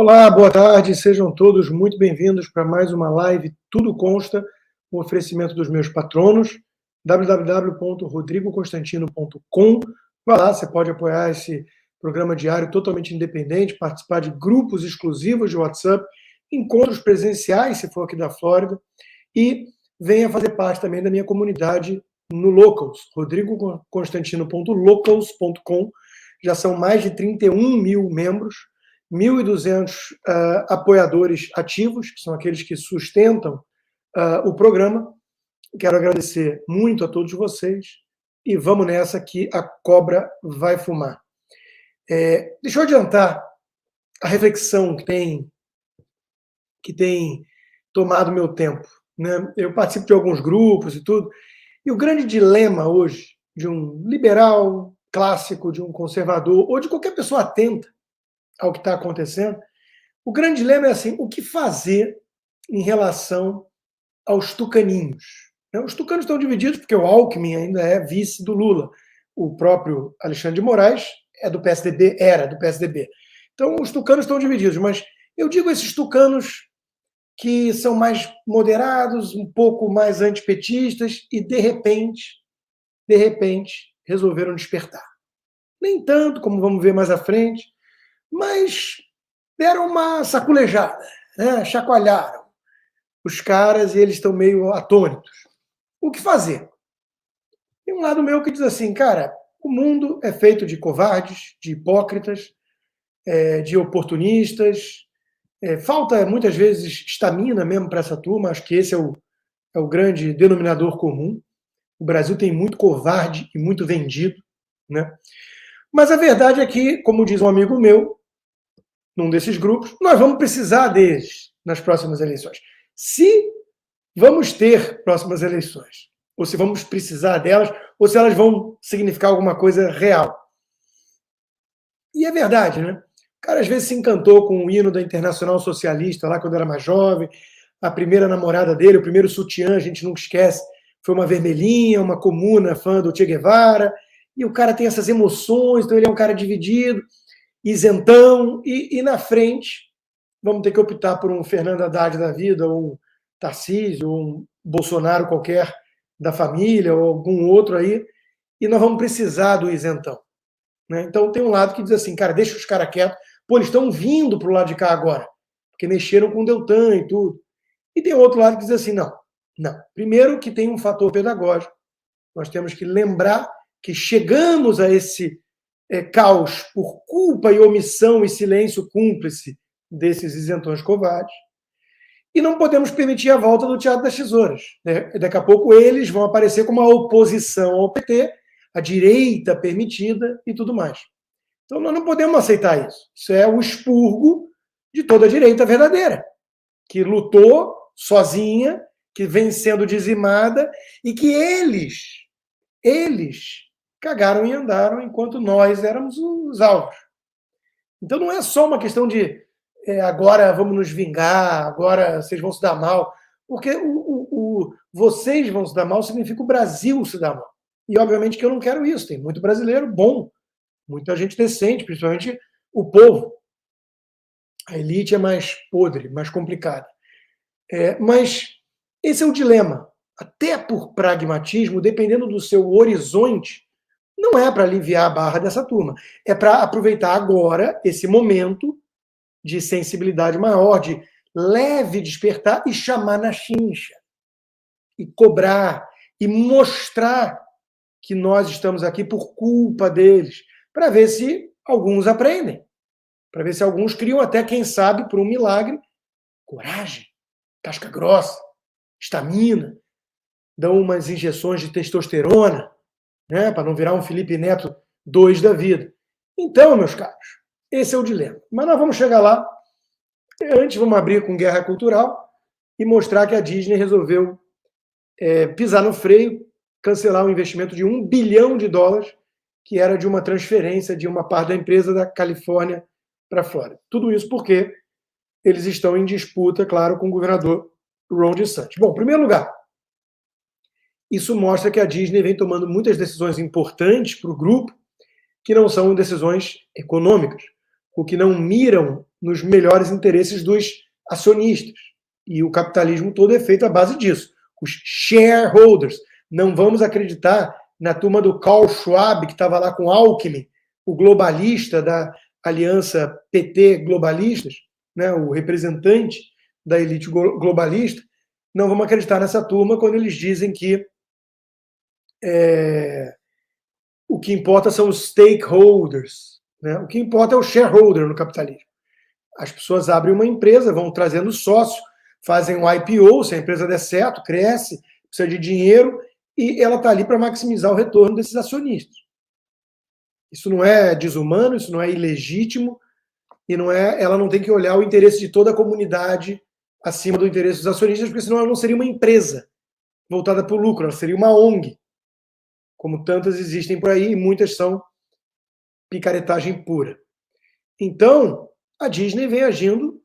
Olá, boa tarde, sejam todos muito bem-vindos para mais uma live Tudo Consta, um oferecimento dos meus patronos, www.rodrigoconstantino.com. Vai lá, você pode apoiar esse programa diário totalmente independente, participar de grupos exclusivos de WhatsApp, encontros presenciais, se for aqui da Flórida, e venha fazer parte também da minha comunidade no Locals, rodrigoconstantino.locals.com. Já são mais de 31 mil membros, 1.200 apoiadores ativos, que são aqueles que sustentam o programa. Quero agradecer muito a todos vocês e vamos nessa que a cobra vai fumar. Deixa eu adiantar a reflexão que tem tomado meu tempo, né? Eu participo de alguns grupos e tudo, e o grande dilema hoje de um liberal clássico, de um conservador, ou de qualquer pessoa atenta ao que está acontecendo, o grande dilema é assim, o que fazer em relação aos tucaninhos? Os tucanos estão divididos porque o Alckmin ainda é vice do Lula. O próprio Alexandre de Moraes é do PSDB, era do PSDB. Então os tucanos estão divididos, mas eu digo esses tucanos que são mais moderados, um pouco mais antipetistas e, de repente, resolveram despertar. Nem tanto, como vamos ver mais à frente, mas deram uma saculejada, né? Chacoalharam os caras e eles estão meio atônitos. O que fazer? Tem um lado meu que diz assim, cara, o mundo é feito de covardes, de hipócritas, de oportunistas, falta muitas vezes estamina mesmo para essa turma, acho que esse é o grande denominador comum. O Brasil tem muito covarde e muito vendido, né? Mas a verdade é que, como diz um amigo meu, num desses grupos, nós vamos precisar deles nas próximas eleições. Se vamos ter próximas eleições, ou se vamos precisar delas, ou se elas vão significar alguma coisa real. E é verdade, né? O cara às vezes se encantou com o hino da Internacional Socialista, lá quando era mais jovem, a primeira namorada dele, o primeiro sutiã, a gente nunca esquece, foi uma vermelhinha, uma comuna fã do Che Guevara, e o cara tem essas emoções, então ele é um cara dividido, isentão, e na frente vamos ter que optar por um Fernando Haddad da vida, ou um Tarcísio, ou um Bolsonaro qualquer da família, ou algum outro aí, e nós vamos precisar do isentão, né? Então tem um lado que diz assim, cara, deixa os caras quietos, pô, eles estão vindo para o lado de cá agora, porque mexeram com o Deltan e tudo. E tem outro lado que diz assim, não. Primeiro que tem um fator pedagógico, nós temos que lembrar que chegamos a esse caos por culpa e omissão e silêncio cúmplice desses isentões covardes, e não podemos permitir a volta do Teatro das Tesouras, né? Daqui a pouco eles vão aparecer como a oposição ao PT, a direita permitida e tudo mais. Então nós não podemos aceitar isso. Isso é o expurgo de toda a direita verdadeira, que lutou sozinha, que vem sendo dizimada, e que eles cagaram e andaram enquanto nós éramos os alvos. Então não é só uma questão de agora vamos nos vingar, agora vocês vão se dar mal, porque vocês vão se dar mal significa o Brasil se dar mal. E obviamente que eu não quero isso, tem muito brasileiro bom, muita gente decente, principalmente o povo. A elite é mais podre, mais complicada. Mas esse é o dilema. Até por pragmatismo, dependendo do seu horizonte, não é para aliviar a barra dessa turma. É para aproveitar agora esse momento de sensibilidade maior, de leve despertar e chamar na chincha. E cobrar, e mostrar que nós estamos aqui por culpa deles, para ver se alguns aprendem, para ver se alguns criam até, quem sabe, por um milagre, coragem, casca grossa, estamina, dão umas injeções de testosterona, né, para não virar um Felipe Neto 2 da vida. Então, meus caros, esse é o dilema. Mas nós vamos chegar lá. Antes, vamos abrir com guerra cultural e mostrar que a Disney resolveu pisar no freio, cancelar um investimento de $1 bilhão, que era de uma transferência de uma parte da empresa da Califórnia para a Flórida. Tudo isso porque eles estão em disputa, claro, com o governador Ron DeSantis. Bom, em primeiro lugar, isso mostra que a Disney vem tomando muitas decisões importantes para o grupo, que não são decisões econômicas, ou que não miram nos melhores interesses dos acionistas. E o capitalismo todo é feito à base disso. Os shareholders. Não vamos acreditar na turma do Karl Schwab, que estava lá com Alckmin, o globalista da aliança PT Globalistas, né, o representante da elite globalista. Não vamos acreditar nessa turma quando eles dizem que o que importa são os stakeholders. Né? O que importa é o shareholder no capitalismo. As pessoas abrem uma empresa, vão trazendo sócio, fazem um IPO, se a empresa der certo, cresce, precisa de dinheiro, e ela está ali para maximizar o retorno desses acionistas. Isso não é desumano, isso não é ilegítimo, e ela não tem que olhar o interesse de toda a comunidade acima do interesse dos acionistas, porque senão ela não seria uma empresa voltada para o lucro, ela seria uma ONG, como tantas existem por aí, e muitas são picaretagem pura. Então, a Disney vem agindo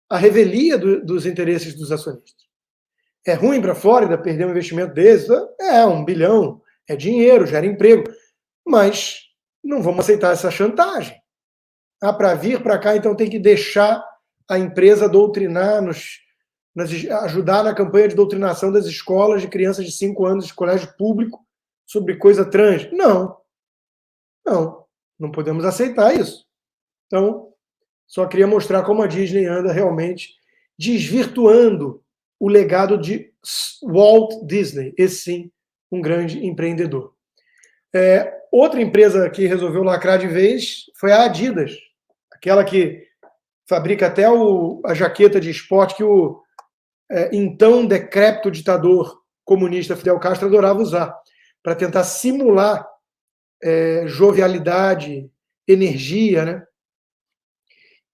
à revelia dos interesses dos acionistas. É ruim para a Flórida perder um investimento desse? É, 1 bilhão, é dinheiro, gera emprego, mas não vamos aceitar essa chantagem. Para vir para cá, então tem que deixar a empresa doutrinar, ajudar na campanha de doutrinação das escolas de crianças de 5 anos de colégio público sobre coisa trans. Não podemos aceitar isso. Então, só queria mostrar como a Disney anda realmente desvirtuando o legado de Walt Disney, esse sim, um grande empreendedor. Outra empresa que resolveu lacrar de vez foi a Adidas, aquela que fabrica até a jaqueta de esporte que o então decrépito ditador comunista Fidel Castro adorava usar, para tentar simular jovialidade, energia, né?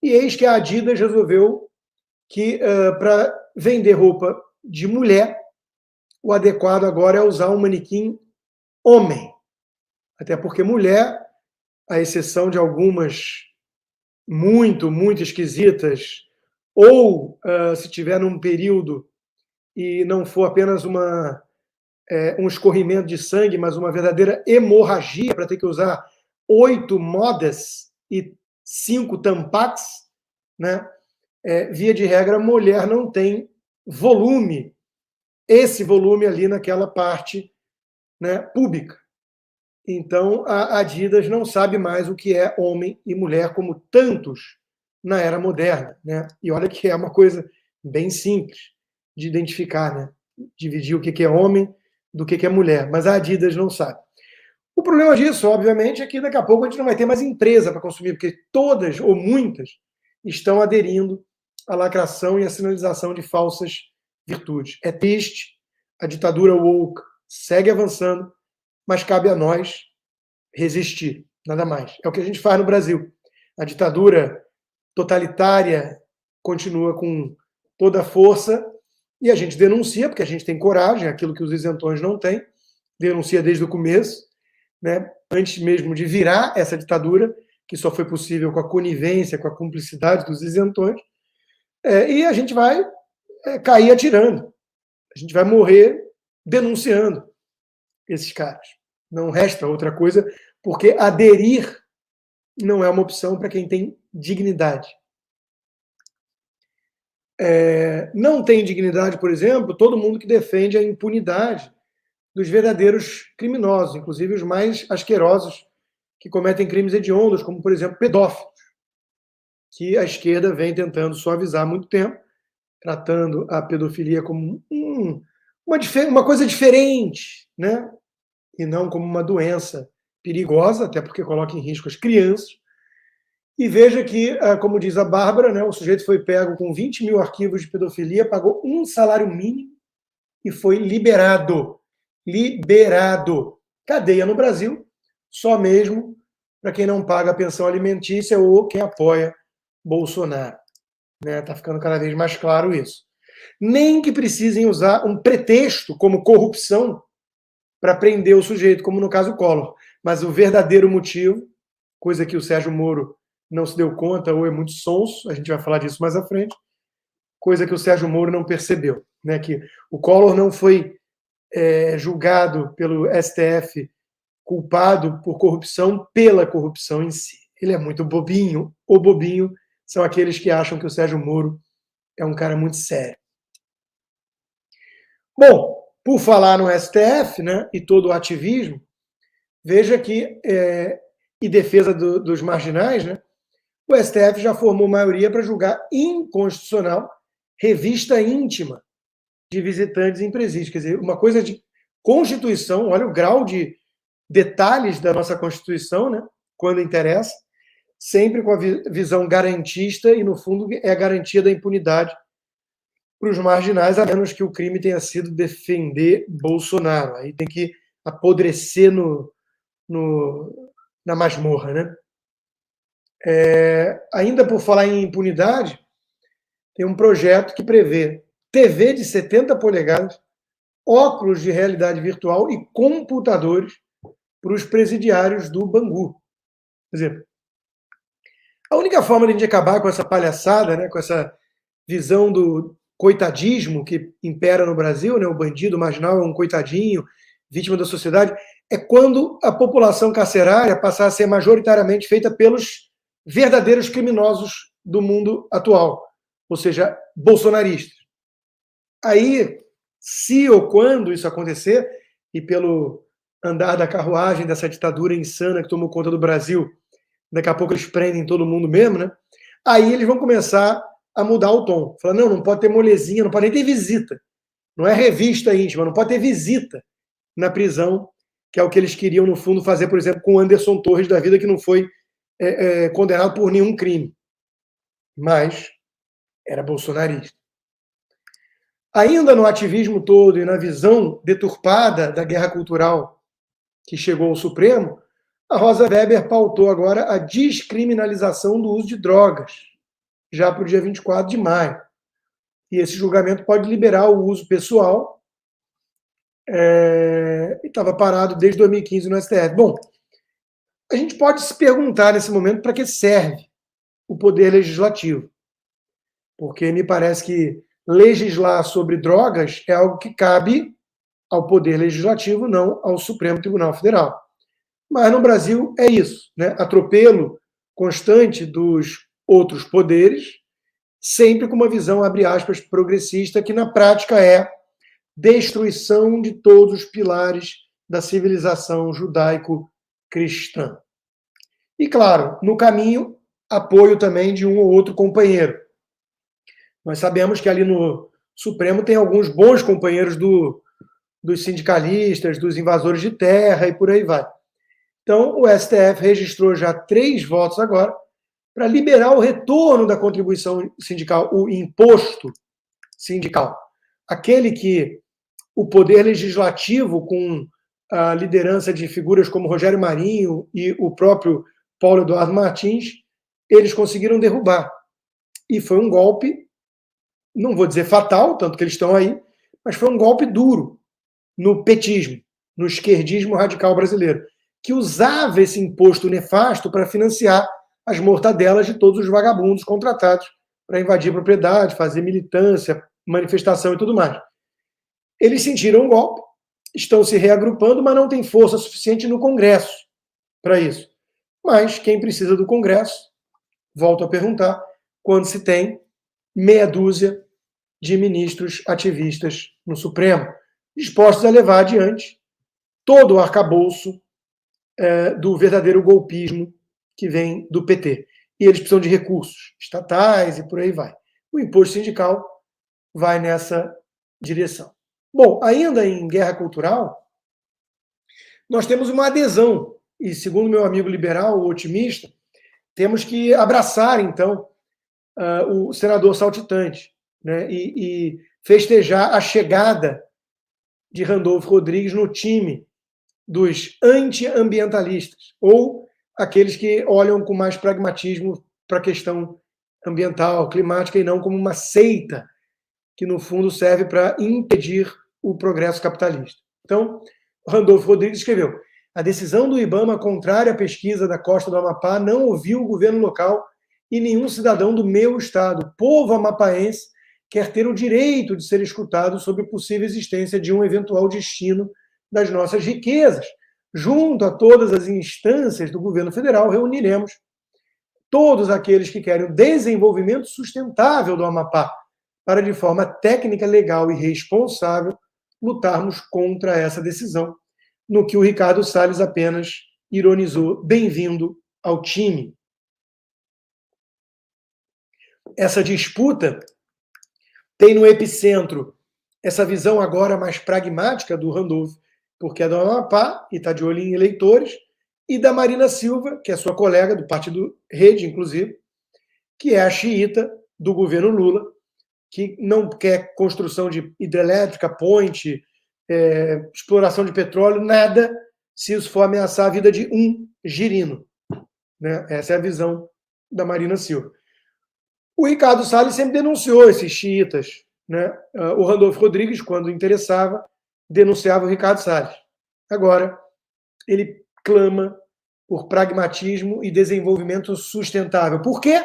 E eis que a Adidas resolveu que para vender roupa de mulher, o adequado agora é usar um manequim homem. Até porque mulher, à exceção de algumas muito, muito esquisitas, ou se tiver num período e não for apenas um escorrimento de sangue, mas uma verdadeira hemorragia para ter que usar 8 modas e 5 tampax, né? Via de regra, a mulher não tem volume, esse volume ali naquela parte, né, pública. Então, a Adidas não sabe mais o que é homem e mulher, como tantos na era moderna. Né? E olha que é uma coisa bem simples de identificar, né? Dividir o que é homem do que é mulher. Mas a Adidas não sabe. O problema disso, obviamente, é que daqui a pouco a gente não vai ter mais empresa para consumir, porque todas ou muitas estão aderindo à lacração e à sinalização de falsas virtudes. É triste, a ditadura woke segue avançando, mas cabe a nós resistir, nada mais. É o que a gente faz no Brasil. A ditadura totalitária continua com toda a força e a gente denuncia, porque a gente tem coragem, aquilo que os isentões não têm, denuncia desde o começo, né? Antes mesmo de virar essa ditadura, que só foi possível com a conivência, com a cumplicidade dos isentões, e a gente vai cair atirando. A gente vai morrer denunciando esses caras. Não resta outra coisa, porque aderir não é uma opção para quem tem dignidade. Não tem dignidade, por exemplo, todo mundo que defende a impunidade dos verdadeiros criminosos, inclusive os mais asquerosos que cometem crimes hediondos, como, por exemplo, pedófilos, que a esquerda vem tentando suavizar há muito tempo, tratando a pedofilia como uma coisa diferente, né? E não como uma doença perigosa, até porque coloca em risco as crianças. E veja que, como diz a Bárbara, né, o sujeito foi pego com 20 mil arquivos de pedofilia, pagou um salário mínimo e foi liberado. Liberado. Cadeia no Brasil, só mesmo para quem não paga a pensão alimentícia ou quem apoia Bolsonaro. Está ficando cada vez mais claro isso. Nem que precisem usar um pretexto como corrupção para prender o sujeito, como no caso Collor. Mas o verdadeiro motivo, coisa que o Sérgio Moro não se deu conta ou é muito sonso, a gente vai falar disso mais à frente, coisa que o Sérgio Moro não percebeu, né? Que o Collor não foi julgado pelo STF culpado por corrupção pela corrupção em si. Ele é muito bobinho, o bobinho são aqueles que acham que o Sérgio Moro é um cara muito sério. Bom, por falar no STF, né, e todo o ativismo, veja que, em defesa dos marginais, né, o STF já formou maioria para julgar inconstitucional revista íntima de visitantes em presídios. Quer dizer, uma coisa de Constituição, olha o grau de detalhes da nossa Constituição, né, quando interessa, sempre com a visão garantista e, no fundo, é a garantia da impunidade para os marginais, a menos que o crime tenha sido defender Bolsonaro. Aí tem que apodrecer na masmorra, né? Ainda por falar em impunidade, tem um projeto que prevê TV de 70 polegadas, óculos de realidade virtual e computadores para os presidiários do Bangu. Quer dizer, a única forma de a gente acabar com essa palhaçada, né, com essa visão do coitadismo que impera no Brasil, né, o bandido marginal é um coitadinho, vítima da sociedade, é quando a população carcerária passar a ser majoritariamente feita pelos verdadeiros criminosos do mundo atual, ou seja, bolsonaristas. Aí, se ou quando isso acontecer, e pelo andar da carruagem dessa ditadura insana que tomou conta do Brasil, daqui a pouco eles prendem todo mundo mesmo, né? Aí eles vão começar a mudar o tom. Falar, não pode ter molezinha, não pode nem ter visita. Não é revista íntima, não pode ter visita na prisão, que é o que eles queriam, no fundo, fazer, por exemplo, com o Anderson Torres da vida, que não foi condenado por nenhum crime. Mas era bolsonarista. Ainda no ativismo todo e na visão deturpada da guerra cultural que chegou ao Supremo, a Rosa Weber pautou agora a descriminalização do uso de drogas, já para o dia 24 de maio. E esse julgamento pode liberar o uso pessoal, e estava parado desde 2015 no STF. Bom, a gente pode se perguntar nesse momento para que serve o poder legislativo. Porque me parece que legislar sobre drogas é algo que cabe ao poder legislativo, não ao Supremo Tribunal Federal. Mas no Brasil é isso, né? Atropelo constante dos outros poderes, sempre com uma visão, abre aspas, progressista, que na prática é destruição de todos os pilares da civilização judaico-cristã. E, claro, no caminho, apoio também de um ou outro companheiro. Nós sabemos que ali no Supremo tem alguns bons companheiros dos sindicalistas, dos invasores de terra e por aí vai. Então, o STF registrou já 3 votos agora para liberar o retorno da contribuição sindical, o imposto sindical. Aquele que o poder legislativo, com a liderança de figuras como Rogério Marinho e o próprio Paulo Eduardo Martins, eles conseguiram derrubar. E foi um golpe, não vou dizer fatal, tanto que eles estão aí, mas foi um golpe duro no petismo, no esquerdismo radical brasileiro, que usava esse imposto nefasto para financiar as mortadelas de todos os vagabundos contratados para invadir propriedade, fazer militância, manifestação e tudo mais. Eles sentiram um golpe, estão se reagrupando, mas não tem força suficiente no Congresso para isso. Mas quem precisa do Congresso, volto a perguntar, quando se tem meia dúzia de ministros ativistas no Supremo, dispostos a levar adiante todo o arcabouço do verdadeiro golpismo que vem do PT. E eles precisam de recursos estatais e por aí vai. O imposto sindical vai nessa direção. Bom, ainda em guerra cultural, nós temos uma adesão, e segundo meu amigo liberal, o otimista, temos que abraçar, então, o senador saltitante, né, e festejar a chegada de Randolfo Rodrigues no time dos anti-ambientalistas, ou aqueles que olham com mais pragmatismo para a questão ambiental, climática, e não como uma seita que, no fundo, serve para impedir o progresso capitalista. Então, Randolfo Rodrigues escreveu: a decisão do IBAMA contrária à pesquisa da costa do Amapá não ouviu o governo local e nenhum cidadão do meu estado. O povo amapaense quer ter o direito de ser escutado sobre a possível existência de um eventual destino das nossas riquezas. Junto a todas as instâncias do governo federal, reuniremos todos aqueles que querem o desenvolvimento sustentável do Amapá, para, de forma técnica, legal e responsável, lutarmos contra essa decisão, no que o Ricardo Salles apenas ironizou: bem-vindo ao time. Essa disputa tem no epicentro essa visão agora mais pragmática do Randolph, porque é do Amapá e está de olho em eleitores, e da Marina Silva, que é sua colega do partido Rede, inclusive, que é a xiita do governo Lula, que não quer construção de hidrelétrica, ponte, exploração de petróleo, nada, se isso for ameaçar a vida de um girino. Né? Essa é a visão da Marina Silva. O Ricardo Salles sempre denunciou esses xiitas. Né? O Randolph Rodrigues, quando interessava, denunciava o Ricardo Salles. Agora, ele clama por pragmatismo e desenvolvimento sustentável. Por quê?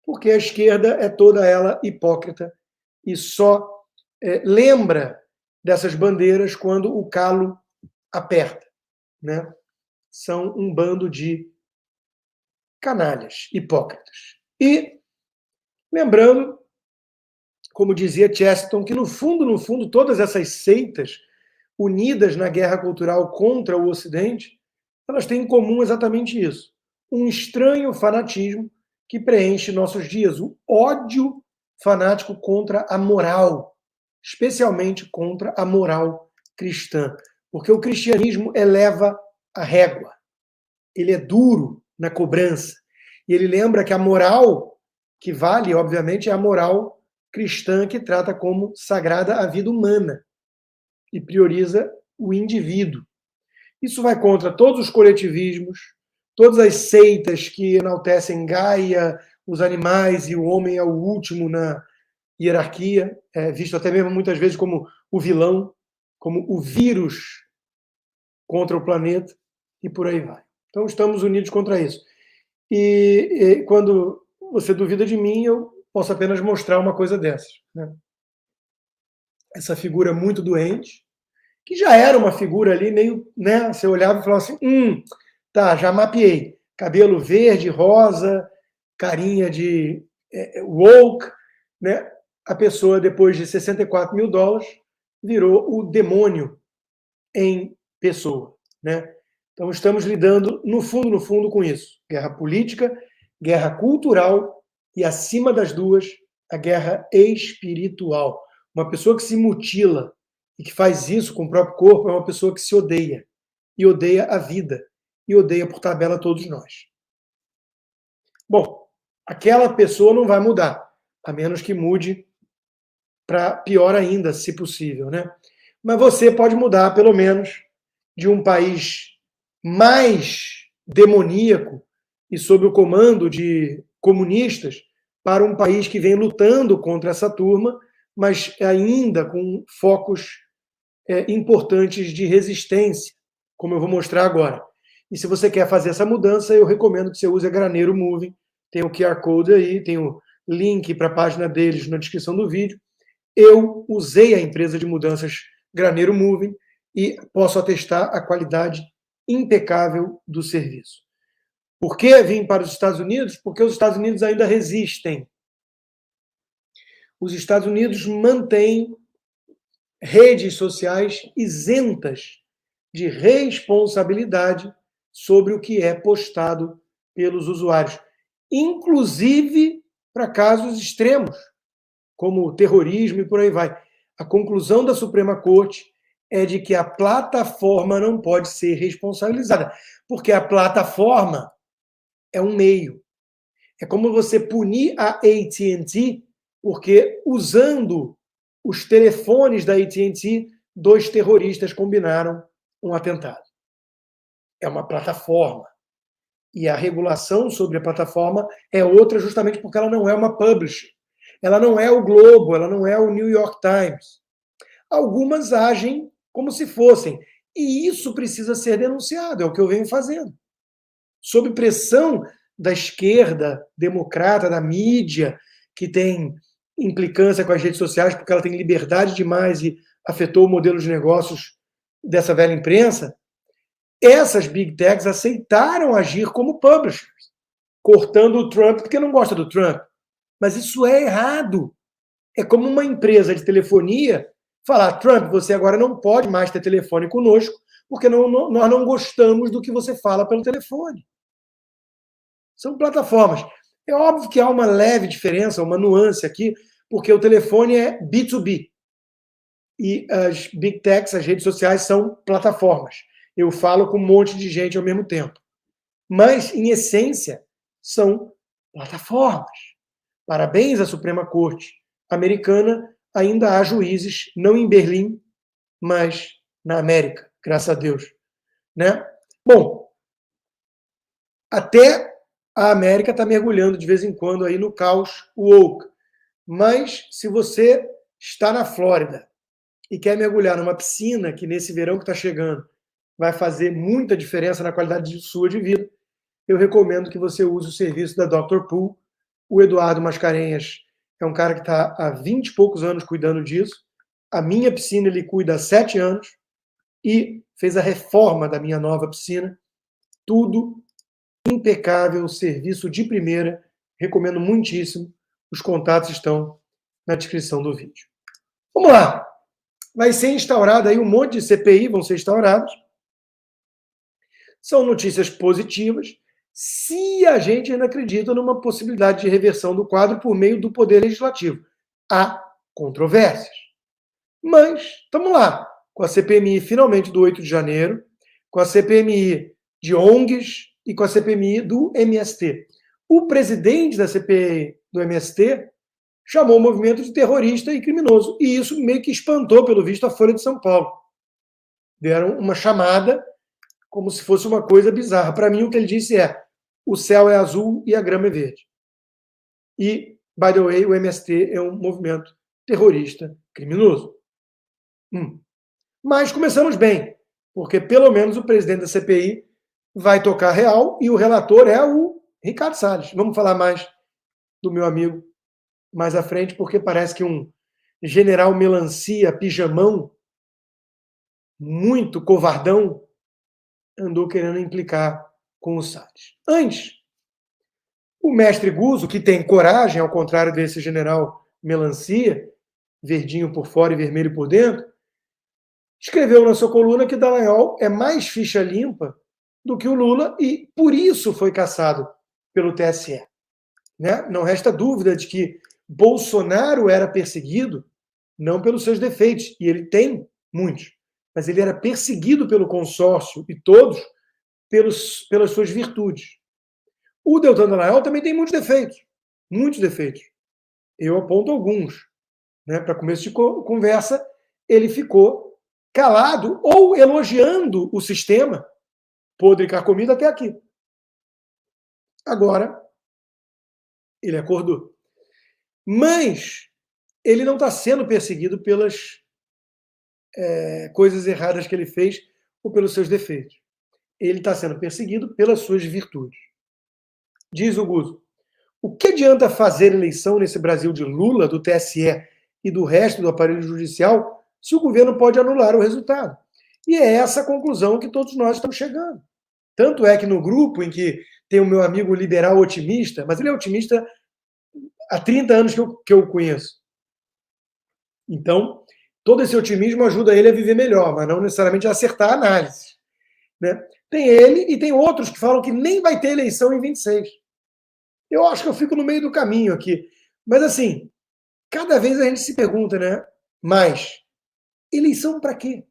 Porque a esquerda é toda ela hipócrita e só lembra dessas bandeiras quando o calo aperta. Né? São um bando de canalhas, hipócritas. E, lembrando, como dizia Chesterton, que no fundo, todas essas seitas unidas na guerra cultural contra o Ocidente, elas têm em comum exatamente isso. Um estranho fanatismo que preenche nossos dias, o ódio fanático contra a moral, especialmente contra a moral cristã. Porque o cristianismo eleva a régua. Ele é duro na cobrança. E ele lembra que a moral que vale, obviamente, é a moral cristã, que trata como sagrada a vida humana e prioriza o indivíduo. Isso vai contra todos os coletivismos, todas as seitas que enaltecem Gaia, os animais, e o homem é o último na hierarquia, visto até mesmo muitas vezes como o vilão, como o vírus contra o planeta, e por aí vai. Então estamos unidos contra isso. E quando você duvida de mim, eu posso apenas mostrar uma coisa dessas. Né? Essa figura muito doente, que já era uma figura ali meio, né? Você olhava e falava assim, tá, já mapeei. Cabelo verde, rosa, carinha de woke, né? A pessoa, depois de $64 mil, virou o demônio em pessoa, né? Então estamos lidando, no fundo, com isso. Guerra política, guerra cultural e, acima das duas, a guerra espiritual. Uma pessoa que se mutila e que faz isso com o próprio corpo é uma pessoa que se odeia. E odeia a vida. E odeia, por tabela, todos nós. Bom, aquela pessoa não vai mudar, a menos que mude para pior ainda, se possível, né? Mas você pode mudar, pelo menos, de um país mais demoníaco e sob o comando de comunistas para um país que vem lutando contra essa turma, mas ainda com focos importantes de resistência, como eu vou mostrar agora. E se você quer fazer essa mudança, eu recomendo que você use a Graneiro Moving. Tem o QR Code aí, tem o link para a página deles na descrição do vídeo. Eu usei a empresa de mudanças Graneiro Moving e posso atestar a qualidade impecável do serviço. Por que vim para os Estados Unidos? Porque os Estados Unidos ainda resistem. Os Estados Unidos mantêm redes sociais isentas de responsabilidade sobre o que é postado pelos usuários, inclusive para casos extremos, como terrorismo e por aí vai. A conclusão da Suprema Corte é de que a plataforma não pode ser responsabilizada, porque a plataforma é um meio. É como você punir a AT&T, porque usando os telefones da AT&T, 2 terroristas combinaram um atentado. É uma plataforma. E a regulação sobre a plataforma é outra, justamente porque ela não é uma publisher. Ela não é o Globo, ela não é o New York Times. Algumas agem como se fossem. E isso precisa ser denunciado, é o que eu venho fazendo. Sob pressão da esquerda democrata, da mídia, que tem implicância com as redes sociais, porque ela tem liberdade demais e afetou o modelo de negócios dessa velha imprensa, essas big techs aceitaram agir como publishers, cortando o Trump porque não gosta do Trump. Mas isso é errado. É como uma empresa de telefonia falar: Trump, você agora não pode mais ter telefone conosco porque nós não gostamos do que você fala pelo telefone. São plataformas. É óbvio que há uma leve diferença, uma nuance aqui, porque o telefone é B2B. E as big techs, as redes sociais, são plataformas. Eu falo com um monte de gente ao mesmo tempo. Mas, em essência, são plataformas. Parabéns à Suprema Corte americana, ainda há juízes, não em Berlim, mas na América, graças a Deus. Né? Bom, até a América está mergulhando de vez em quando aí no caos woke. Mas, se você está na Flórida e quer mergulhar numa piscina que nesse verão que está chegando vai fazer muita diferença na qualidade sua de vida, eu recomendo que você use o serviço da Dr. Pool. O Eduardo Mascarenhas é um cara que está há 20 e poucos anos cuidando disso. A minha piscina ele cuida há 7 anos e fez a reforma da minha nova piscina. Tudo impecável, serviço de primeira. Recomendo muitíssimo. Os contatos estão na descrição do vídeo. Vamos lá. Vai ser instaurada aí um monte de CPI, vão ser instauradas. São notícias positivas, se a gente ainda acredita numa possibilidade de reversão do quadro por meio do Poder Legislativo. Há controvérsias. Mas, estamos lá, com a CPMI finalmente do 8 de janeiro, com a CPMI de ONGs e com a CPMI do MST. O presidente da CPI do MST chamou o movimento de terrorista e criminoso. E isso meio que espantou, pelo visto, a Folha de São Paulo. Deram uma chamada como se fosse uma coisa bizarra. Para mim, o que ele disse é: o céu é azul e a grama é verde. E, by the way, o MST é um movimento terrorista criminoso. Mas começamos bem, porque pelo menos o presidente da CPI vai tocar real e o relator é o Ricardo Salles. Vamos falar mais do meu amigo mais à frente, porque parece que um general melancia, pijamão, muito covardão, andou querendo implicar com o Salles. Antes, o mestre Guzzo, que tem coragem, ao contrário desse general melancia, verdinho por fora e vermelho por dentro, escreveu na sua coluna que Dallagnol é mais ficha limpa do que o Lula e, por isso, foi cassado pelo TSE. Né? Não resta dúvida de que Bolsonaro era perseguido não pelos seus defeitos, e ele tem muitos, mas ele era perseguido pelo consórcio e todos pelas suas virtudes. O Deltan Dallagnol também tem muitos defeitos. Muitos defeitos. Eu aponto alguns. Né? Para começo de conversa, ele ficou calado ou elogiando o sistema podre e carcomido até aqui. Agora, ele acordou. Mas ele não está sendo perseguido pelas coisas erradas que ele fez ou pelos seus defeitos. Ele está sendo perseguido pelas suas virtudes. Diz o Guzzo: o que adianta fazer eleição nesse Brasil de Lula, do TSE e do resto do aparelho judicial se o governo pode anular o resultado? E é essa a conclusão que todos nós estamos chegando. Tanto é que no grupo em que tem o meu amigo liberal otimista, mas ele é otimista há 30 anos que eu conheço. Então, todo esse otimismo ajuda ele a viver melhor, mas não necessariamente a acertar a análise. Né? Tem ele e tem outros que falam que nem vai ter eleição em 26. Eu acho que eu fico no meio do caminho aqui. Mas, assim, cada vez a gente se pergunta, né? Mas, eleição para quê?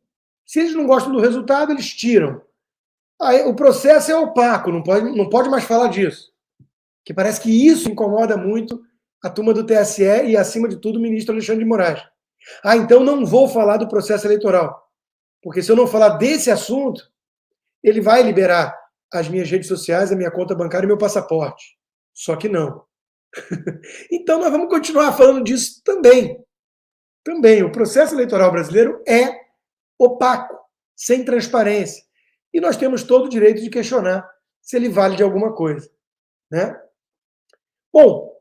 Se eles não gostam do resultado, eles tiram. Aí, o processo é opaco, não pode mais falar disso. Que parece que isso incomoda muito a turma do TSE e, acima de tudo, o ministro Alexandre de Moraes. Então não vou falar do processo eleitoral. Porque se eu não falar desse assunto, ele vai liberar as minhas redes sociais, a minha conta bancária e meu passaporte. Só que não. Então nós vamos continuar falando disso também. Também, o processo eleitoral brasileiro é opaco, sem transparência. E nós temos todo o direito de questionar se ele vale de alguma coisa. Né? Bom,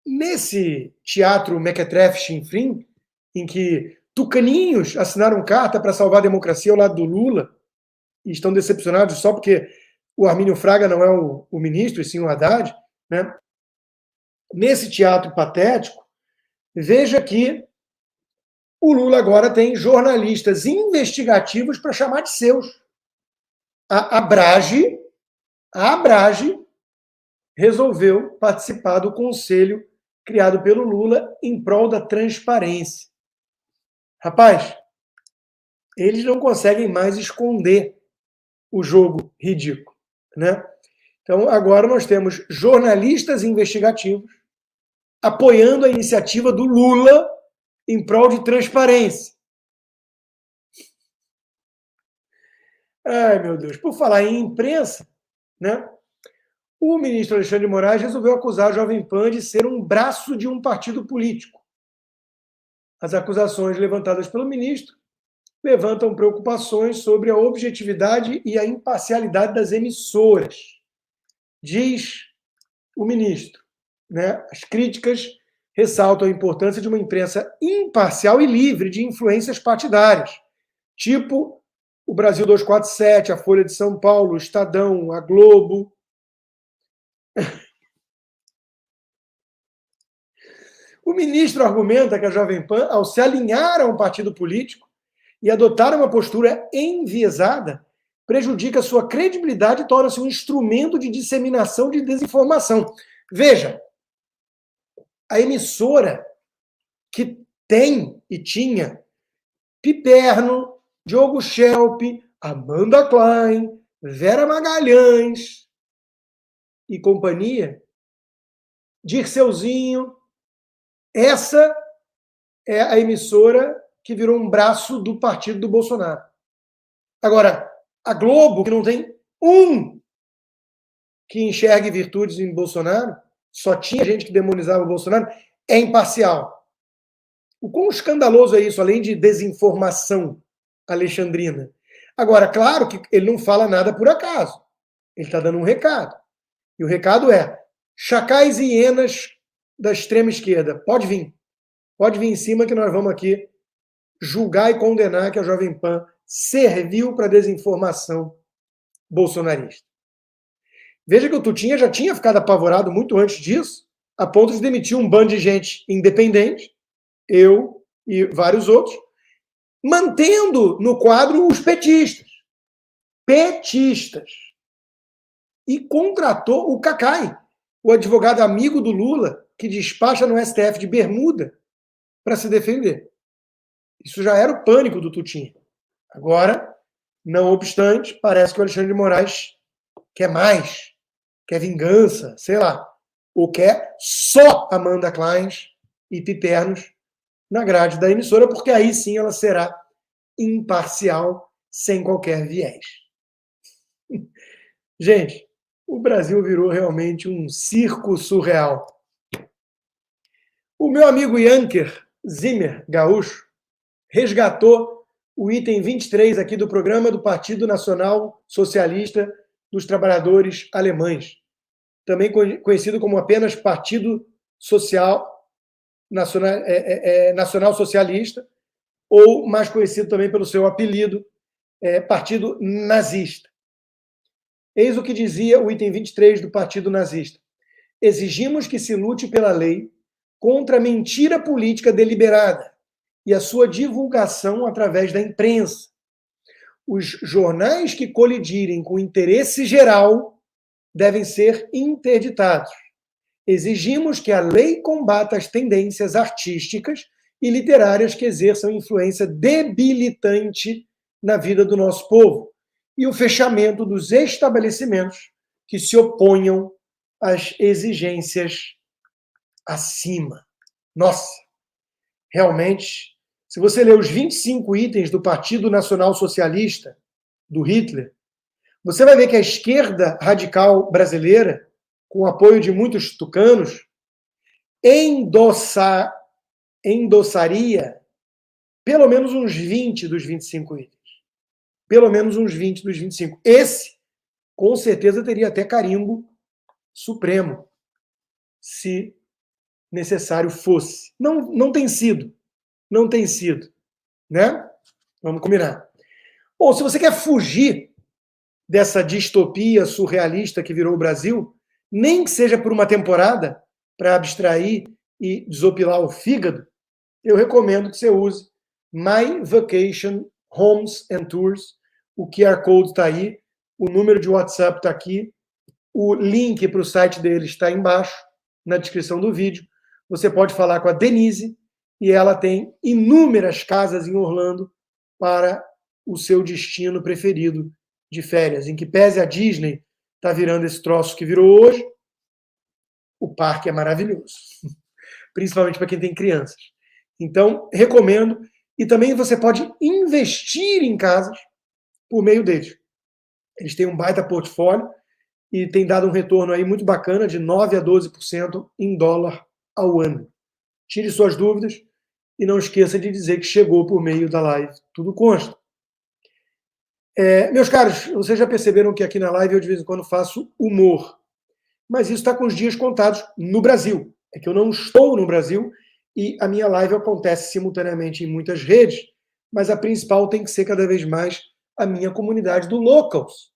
nesse teatro mequetrefe chinfrim, em que tucaninhos assinaram carta para salvar a democracia ao lado do Lula e estão decepcionados só porque o Armínio Fraga não é o ministro, e sim o Haddad, né? Nesse teatro patético, veja que o Lula agora tem jornalistas investigativos para chamar de seus. A Abrage resolveu participar do conselho criado pelo Lula em prol da transparência. Rapaz, eles não conseguem mais esconder o jogo ridículo, né? Então, agora nós temos jornalistas investigativos apoiando a iniciativa do Lula em prol de transparência. Ai, meu Deus. Por falar em imprensa, né? O ministro Alexandre de Moraes resolveu acusar a Jovem Pan de ser um braço de um partido político. As acusações levantadas pelo ministro levantam preocupações sobre a objetividade e a imparcialidade das emissoras, diz o ministro, né? As críticas ressaltam a importância de uma imprensa imparcial e livre de influências partidárias, tipo o Brasil 247, a Folha de São Paulo, o Estadão, a Globo. O ministro argumenta que a Jovem Pan, ao se alinhar a um partido político e adotar uma postura enviesada, prejudica sua credibilidade e torna-se um instrumento de disseminação de desinformação. Veja, a emissora que tem e tinha Piperno, Diogo Schelp, Amanda Klein, Vera Magalhães e companhia, Dirceuzinho, essa é a emissora que virou um braço do partido do Bolsonaro. Agora, a Globo, que não tem um que enxergue virtudes em Bolsonaro, só tinha gente que demonizava o Bolsonaro, é imparcial. O quão escandaloso é isso, além de desinformação alexandrina. Agora, claro que ele não fala nada por acaso. Ele está dando um recado. E o recado é: chacais e hienas da extrema esquerda, pode vir em cima que nós vamos aqui julgar e condenar que a Jovem Pan serviu para a desinformação bolsonarista. Veja que o Tutinha já tinha ficado apavorado muito antes disso, a ponto de demitir um bando de gente independente, eu e vários outros, mantendo no quadro os petistas. E contratou o Cacai, o advogado amigo do Lula, que despacha no STF de bermuda para se defender. Isso já era o pânico do Tutinha. Agora, não obstante, parece que o Alexandre de Moraes quer mais, quer vingança, sei lá, ou quer só Amanda Klein e Pipernos na grade da emissora, porque aí sim ela será imparcial, sem qualquer viés. Gente, o Brasil virou realmente um circo surreal. O meu amigo Janker Zimmer, gaúcho, resgatou o item 23 aqui do programa do Partido Nacional Socialista dos Trabalhadores Alemães, também conhecido como apenas Partido Nacional Socialista, ou mais conhecido também pelo seu apelido, Partido Nazista. Eis o que dizia o item 23 do Partido Nazista: exigimos que se lute pela lei contra a mentira política deliberada e a sua divulgação através da imprensa. Os jornais que colidirem com o interesse geral devem ser interditados. Exigimos que a lei combata as tendências artísticas e literárias que exerçam influência debilitante na vida do nosso povo e o fechamento dos estabelecimentos que se oponham às exigências acima. Nossa, realmente, se você ler os 25 itens do Partido Nacional Socialista do Hitler, você vai ver que a esquerda radical brasileira, com o apoio de muitos tucanos, endossaria pelo menos uns 20 dos 25 itens. Pelo menos uns 20 dos 25. Esse, com certeza, teria até carimbo supremo, se necessário fosse. Não tem sido. Não tem sido. Né? Vamos combinar. Bom, se você quer fugir dessa distopia surrealista que virou o Brasil, nem que seja por uma temporada, para abstrair e desopilar o fígado, eu recomendo que você use My Vacation Homes and Tours. O QR Code está aí, o número de WhatsApp está aqui, o link para o site dele está embaixo, na descrição do vídeo. Você pode falar com a Denise e ela tem inúmeras casas em Orlando para o seu destino preferido de férias. Em que pese a Disney está virando esse troço que virou hoje, o parque é maravilhoso, principalmente para quem tem crianças. Então, recomendo. E também você pode investir em casas por meio deles. Eles têm um baita portfólio e tem dado um retorno aí muito bacana de 9% a 12% em dólar ao ano. Tire suas dúvidas e não esqueça de dizer que chegou por meio da live. Tudo consta. Meus caros, vocês já perceberam que aqui na live eu de vez em quando faço humor. Mas isso está com os dias contados no Brasil. É que eu não estou no Brasil e a minha live acontece simultaneamente em muitas redes, mas a principal tem que ser cada vez mais a minha comunidade do Locals.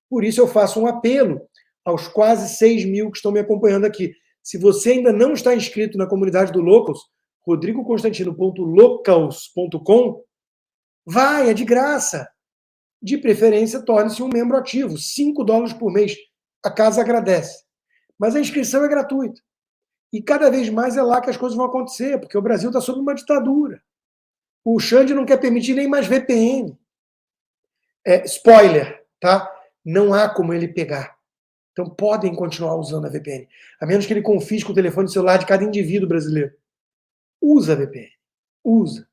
Por isso eu faço um apelo aos quase 6.000 que estão me acompanhando aqui. Se você ainda não está inscrito na comunidade do Locals, rodrigoconstantino.locals.com, vai, é de graça. De preferência, torne-se um membro ativo. $5 por mês. A casa agradece. Mas a inscrição é gratuita. E cada vez mais é lá que as coisas vão acontecer, porque o Brasil está sob uma ditadura. O Xande não quer permitir nem mais VPN. Spoiler, tá? Não há como ele pegar. Então podem continuar usando a VPN. A menos que ele confisque o telefone celular de cada indivíduo brasileiro. Usa a VPN. Usa.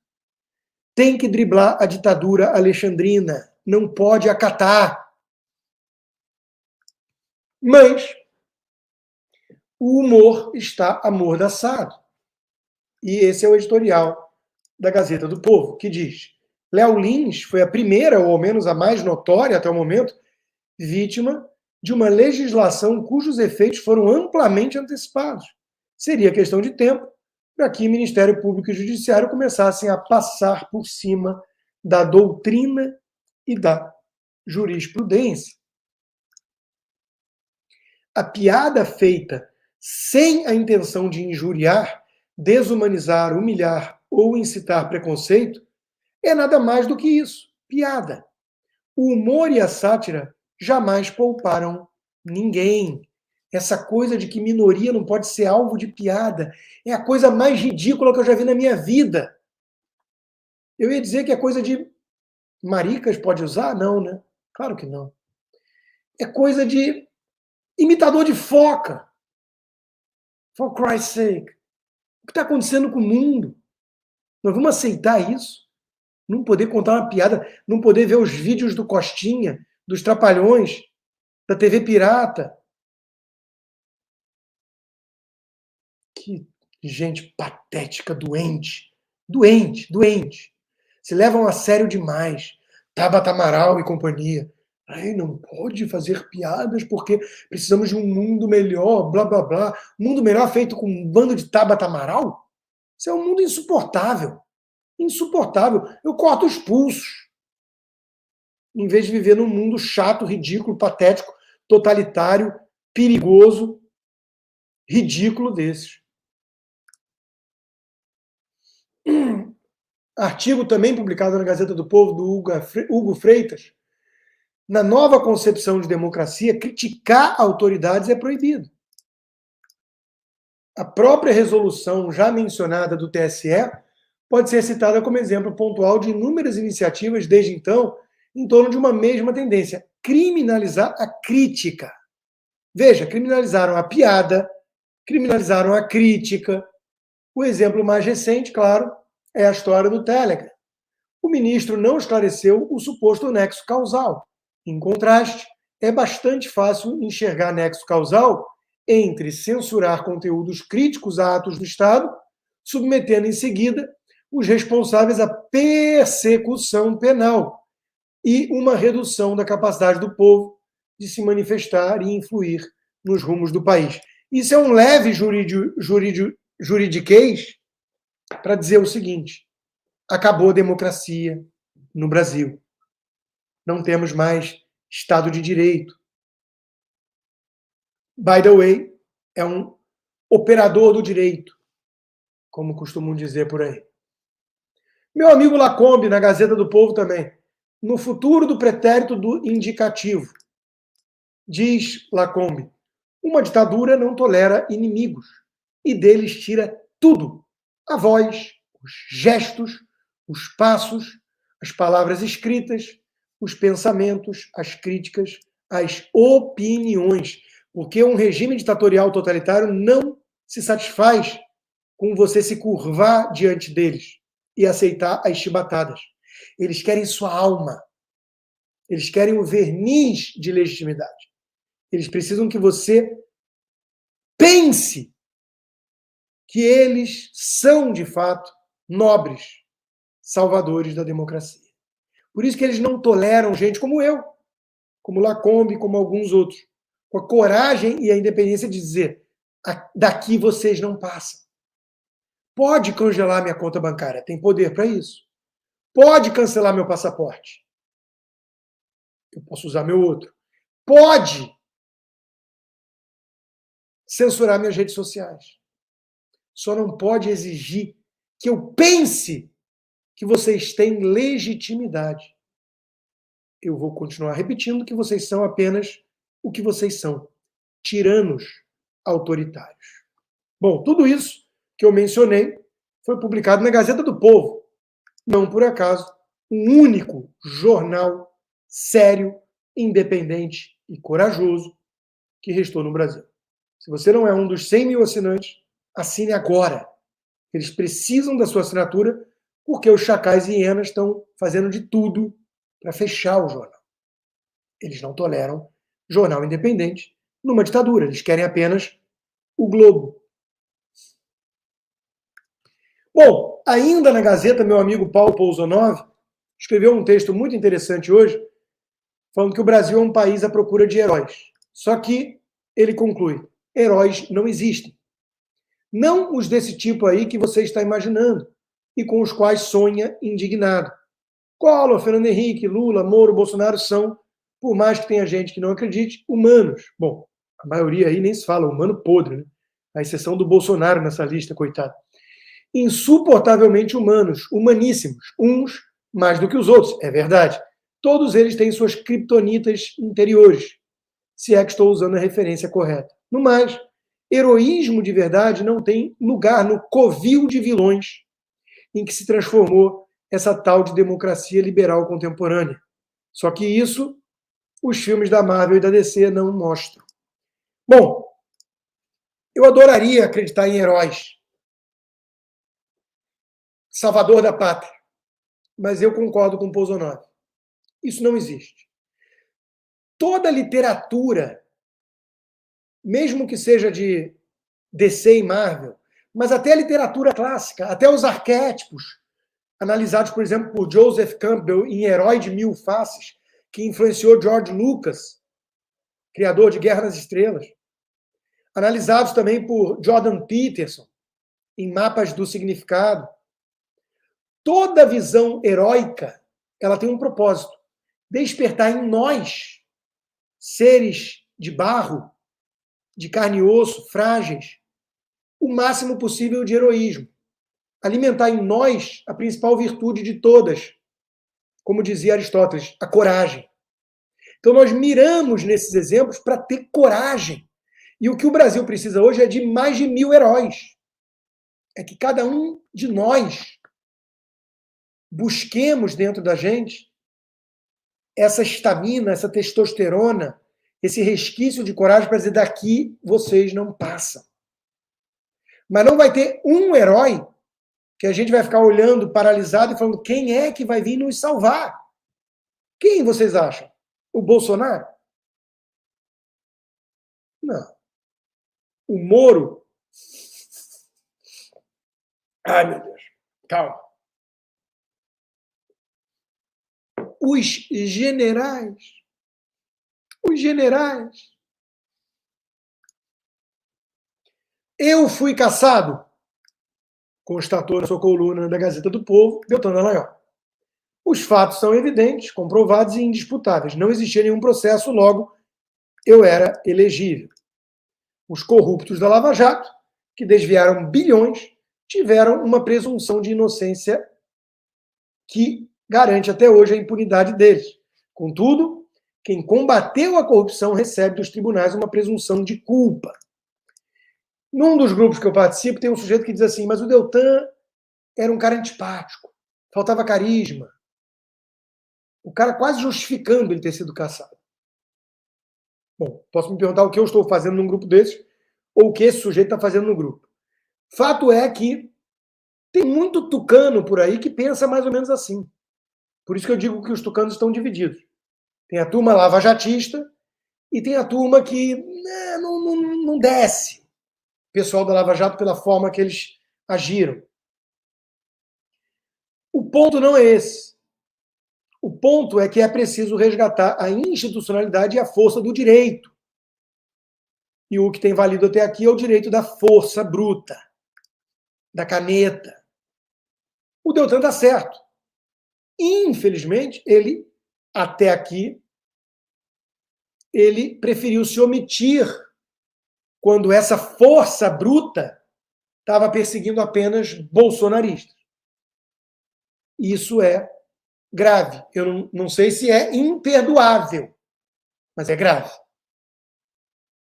Tem que driblar a ditadura alexandrina. Não pode acatar. Mas o humor está amordaçado. E esse é o editorial da Gazeta do Povo, que diz: Léo Lins foi a primeira, ou ao menos a mais notória até o momento, vítima de uma legislação cujos efeitos foram amplamente antecipados. Seria questão de tempo para que Ministério Público e Judiciário começassem a passar por cima da doutrina e da jurisprudência. A piada feita sem a intenção de injuriar, desumanizar, humilhar ou incitar preconceito é nada mais do que isso, piada. O humor e a sátira jamais pouparam ninguém. Essa coisa de que minoria não pode ser alvo de piada é a coisa mais ridícula que eu já vi na minha vida. Eu ia dizer que é coisa de maricas pode usar? Não, né? Claro que não. É coisa de imitador de foca. For Christ's sake. O que está acontecendo com o mundo? Nós vamos aceitar isso? Não poder contar uma piada, não poder ver os vídeos do Costinha, dos Trapalhões, da TV Pirata. Que gente patética, doente. Doente, doente. Se levam a sério demais. Tabata Amaral e companhia. Ai, não pode fazer piadas porque precisamos de um mundo melhor, blá, blá, blá. Mundo melhor feito com um bando de Tabata Amaral? Isso é um mundo insuportável. Insuportável. Eu corto os pulsos. Em vez de viver num mundo chato, ridículo, patético, totalitário, perigoso, ridículo desses. Artigo também publicado na Gazeta do Povo, do Hugo Freitas. Na nova concepção de democracia, criticar autoridades é proibido. A própria resolução já mencionada do TSE pode ser citada como exemplo pontual de inúmeras iniciativas desde então em torno de uma mesma tendência: criminalizar a crítica. Veja, criminalizaram a piada, criminalizaram a crítica. O exemplo mais recente, claro, é a história do Telegram. O ministro não esclareceu o suposto nexo causal. Em contraste, é bastante fácil enxergar nexo causal entre censurar conteúdos críticos a atos do Estado, submetendo em seguida os responsáveis à persecução penal e uma redução da capacidade do povo de se manifestar e influir nos rumos do país. Isso é um leve juridiquês para dizer o seguinte: acabou a democracia no Brasil. Não temos mais Estado de Direito. By the way, é um operador do direito, como costumam dizer por aí. Meu amigo Lacombe, na Gazeta do Povo também. No futuro do pretérito do indicativo, diz Lacombe, uma ditadura não tolera inimigos e deles tira tudo: a voz, os gestos, os passos, as palavras escritas, os pensamentos, as críticas, as opiniões. Porque um regime ditatorial totalitário não se satisfaz com você se curvar diante deles e aceitar as chibatadas. Eles querem sua alma. Eles querem o verniz de legitimidade. Eles precisam que você pense que eles são, de fato, nobres, salvadores da democracia. Por isso que eles não toleram gente como eu, como Lacombe, como alguns outros, com a coragem e a independência de dizer: daqui vocês não passam. Pode congelar minha conta bancária, tem poder para isso. Pode cancelar meu passaporte. Eu posso usar meu outro. Pode censurar minhas redes sociais. Só não pode exigir que eu pense que vocês têm legitimidade. Eu vou continuar repetindo que vocês são apenas o que vocês são: tiranos autoritários. Bom, tudo isso que eu mencionei foi publicado na Gazeta do Povo. Não por acaso, um único jornal sério, independente e corajoso que restou no Brasil. Se você não é um dos 100 mil assinantes, assine agora. Eles precisam da sua assinatura porque os chacais e hienas estão fazendo de tudo para fechar o jornal. Eles não toleram jornal independente numa ditadura. Eles querem apenas o Globo. Bom, ainda na Gazeta, meu amigo Paulo Pouzonov escreveu um texto muito interessante hoje, falando que o Brasil é um país à procura de heróis. Só que ele conclui: heróis não existem. Não os desse tipo aí que você está imaginando e com os quais sonha indignado. Collor, Fernando Henrique, Lula, Moro, Bolsonaro são, por mais que tenha gente que não acredite, humanos. Bom, a maioria aí nem se fala, humano podre, né? A exceção do Bolsonaro nessa lista, coitado. Insuportavelmente humanos, humaníssimos, uns mais do que os outros, é verdade. Todos eles têm suas criptonitas interiores, se é que estou usando a referência correta. No mais, heroísmo de verdade não tem lugar no covil de vilões em que se transformou essa tal de democracia liberal contemporânea. Só que isso os filmes da Marvel e da DC não mostram. Bom, eu adoraria acreditar em heróis, salvador da pátria, mas eu concordo com o Pouzonov. Isso não existe. Toda literatura, mesmo que seja de DC e Marvel, mas até a literatura clássica, até os arquétipos, analisados, por exemplo, por Joseph Campbell em Herói de Mil Faces, que influenciou George Lucas, criador de Guerra nas Estrelas, analisados também por Jordan Peterson em Mapas do Significado. Toda visão heróica, ela tem um propósito: despertar em nós, seres de barro, de carne e osso, frágeis, o máximo possível de heroísmo. Alimentar em nós a principal virtude de todas, como dizia Aristóteles, a coragem. Então nós miramos nesses exemplos para ter coragem. E o que o Brasil precisa hoje é de mais de 1000 heróis. É que cada um de nós busquemos dentro da gente essa estamina, essa testosterona, esse resquício de coragem para dizer: daqui vocês não passam. Mas não vai ter um herói que a gente vai ficar olhando paralisado e falando: quem é que vai vir nos salvar? Quem vocês acham? O Bolsonaro? Não. O Moro? Ai, meu Deus. Calma. Os generais. Os generais. Eu fui caçado, constatou na sua coluna da Gazeta do Povo, Deltan Dallagnol. Os fatos são evidentes, comprovados e indisputáveis. Não existia nenhum processo, logo eu era elegível. Os corruptos da Lava Jato, que desviaram bilhões, tiveram uma presunção de inocência que garante até hoje a impunidade deles. Contudo, quem combateu a corrupção recebe dos tribunais uma presunção de culpa. Num dos grupos que eu participo, tem um sujeito que diz assim, mas o Deltan era um cara antipático, faltava carisma. O cara quase justificando ele ter sido caçado. Bom, posso me perguntar o que eu estou fazendo num grupo desse ou o que esse sujeito está fazendo no grupo. Fato é que tem muito tucano por aí que pensa mais ou menos assim. Por isso que eu digo que os tucanos estão divididos. Tem a turma lavajatista e tem a turma que não desce o pessoal da Lava Jato pela forma que eles agiram. O ponto não é esse. O ponto é que é preciso resgatar a institucionalidade e a força do direito. E o que tem valido até aqui é o direito da força bruta, da caneta. O Deltan está certo. Infelizmente, ele, até aqui, ele preferiu se omitir quando essa força bruta estava perseguindo apenas bolsonaristas. Isso é grave. Eu não sei se é imperdoável, mas é grave.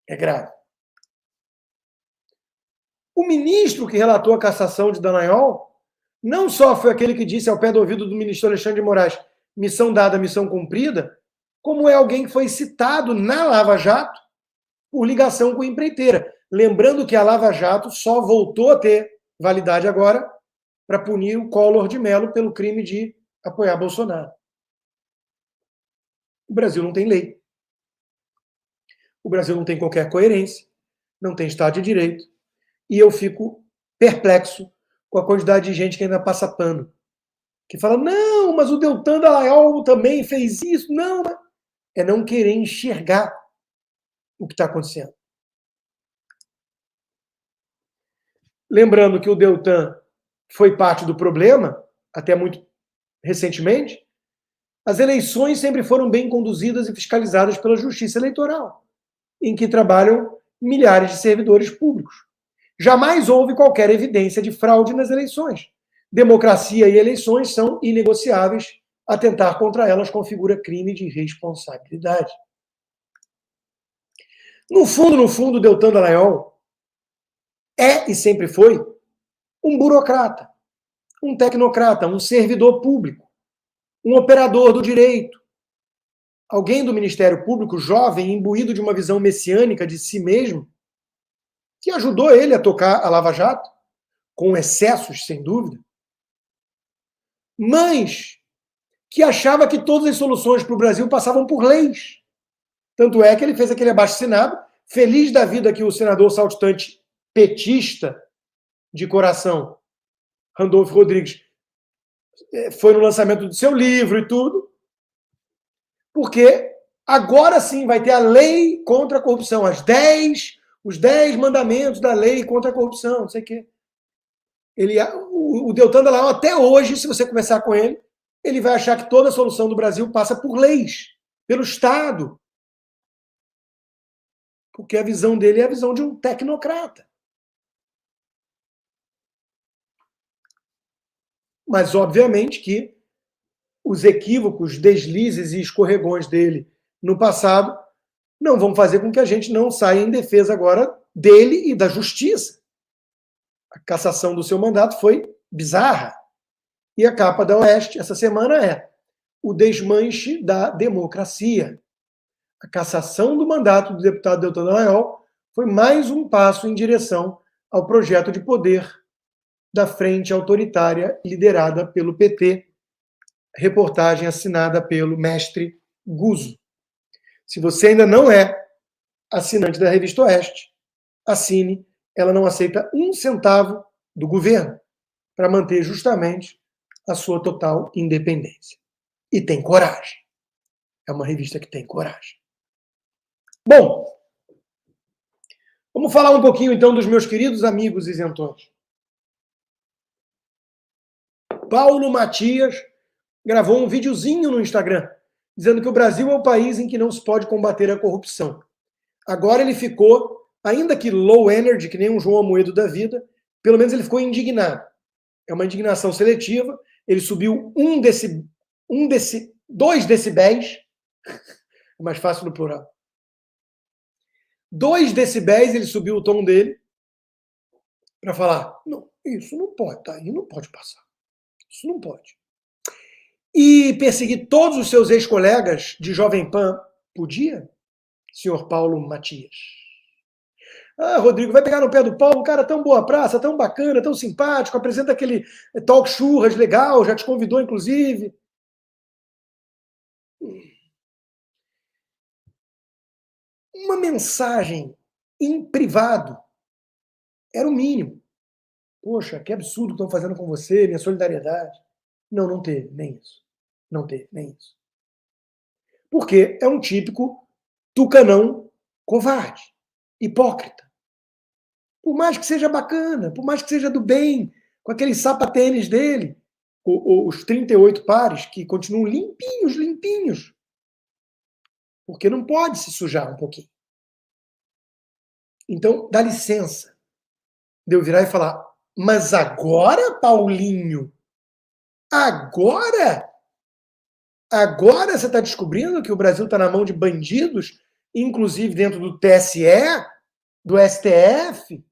É grave. O ministro que relatou a cassação de Dallagnol não só foi aquele que disse ao pé do ouvido do ministro Alexandre de Moraes, missão dada, missão cumprida, como é alguém que foi citado na Lava Jato por ligação com a empreiteira. Lembrando que a Lava Jato só voltou a ter validade agora para punir o Collor de Mello pelo crime de apoiar Bolsonaro. O Brasil não tem lei. O Brasil não tem qualquer coerência, não tem Estado de Direito. E eu fico perplexo com a quantidade de gente que ainda passa pano. Que fala, não, mas o Deltan Dallagnol também fez isso. Não, é não querer enxergar o que está acontecendo. Lembrando que o Deltan foi parte do problema, até muito recentemente, as eleições sempre foram bem conduzidas e fiscalizadas pela Justiça Eleitoral, em que trabalham milhares de servidores públicos. Jamais houve qualquer evidência de fraude nas eleições. Democracia e eleições são inegociáveis. Atentar contra elas configura crime de responsabilidade. No fundo, Deltan Dallagnol é e sempre foi um burocrata, um tecnocrata, um servidor público, um operador do direito, alguém do Ministério Público, jovem, imbuído de uma visão messiânica de si mesmo, que ajudou ele a tocar a Lava Jato, com excessos, sem dúvida, mas que achava que todas as soluções para o Brasil passavam por leis. Tanto é que ele fez aquele abaixo-assinado, feliz da vida que o senador saltitante petista de coração, Randolfo Rodrigues, foi no lançamento do seu livro e tudo, porque agora sim vai ter a lei contra a corrupção, os 10 mandamentos da lei contra a corrupção, não sei o quê. O Deltan Dallagnol, até hoje, se você conversar com ele, ele vai achar que toda a solução do Brasil passa por leis, pelo Estado. Porque a visão dele é a visão de um tecnocrata. Mas, obviamente, que os equívocos, deslizes e escorregões dele no passado não vão fazer com que a gente não saia em defesa agora dele e da justiça. A cassação do seu mandato foi bizarra. E a capa da Oeste essa semana é o desmanche da democracia. A cassação do mandato do deputado Deltan Dallagnol foi mais um passo em direção ao projeto de poder da frente autoritária liderada pelo PT, reportagem assinada pelo mestre Guzzo. Se você ainda não é assinante da Revista Oeste, assine. Ela não aceita um centavo do governo para manter justamente a sua total independência. E tem coragem. É uma revista que tem coragem. Bom, vamos falar um pouquinho então dos meus queridos amigos isentões. Paulo Matias, gravou um videozinho no Instagram, dizendo que o Brasil é o país em que não se pode combater a corrupção. Agora ele ficou, ainda que low energy, que nem um João Amoedo da vida, pelo menos ele ficou indignado. É uma indignação seletiva, ele subiu 2 decibéis, é mais fácil no plural. 2 decibéis ele subiu o tom dele para falar, não, isso não pode, tá aí, não pode passar. Isso não pode. E perseguir todos os seus ex-colegas de Jovem Pan, podia, senhor Paulo Matias? Ah, Rodrigo, vai pegar no pé do Paulo, um cara tão boa praça, tão bacana, tão simpático, apresenta aquele talk churras legal, já te convidou, inclusive. Uma mensagem em privado era o mínimo. Poxa, que absurdo que estão fazendo com você, minha solidariedade. Não, não teve, nem isso. Não teve, nem isso. Porque é um típico tucanão covarde, hipócrita. Por mais que seja bacana, por mais que seja do bem, com aqueles sapatênis dele, os 38 pares que continuam limpinhos, limpinhos. Porque não pode se sujar um pouquinho. Então, dá licença de eu virar e falar, mas agora, Paulinho? Agora? Agora você está descobrindo que o Brasil está na mão de bandidos, inclusive dentro do TSE, do STF?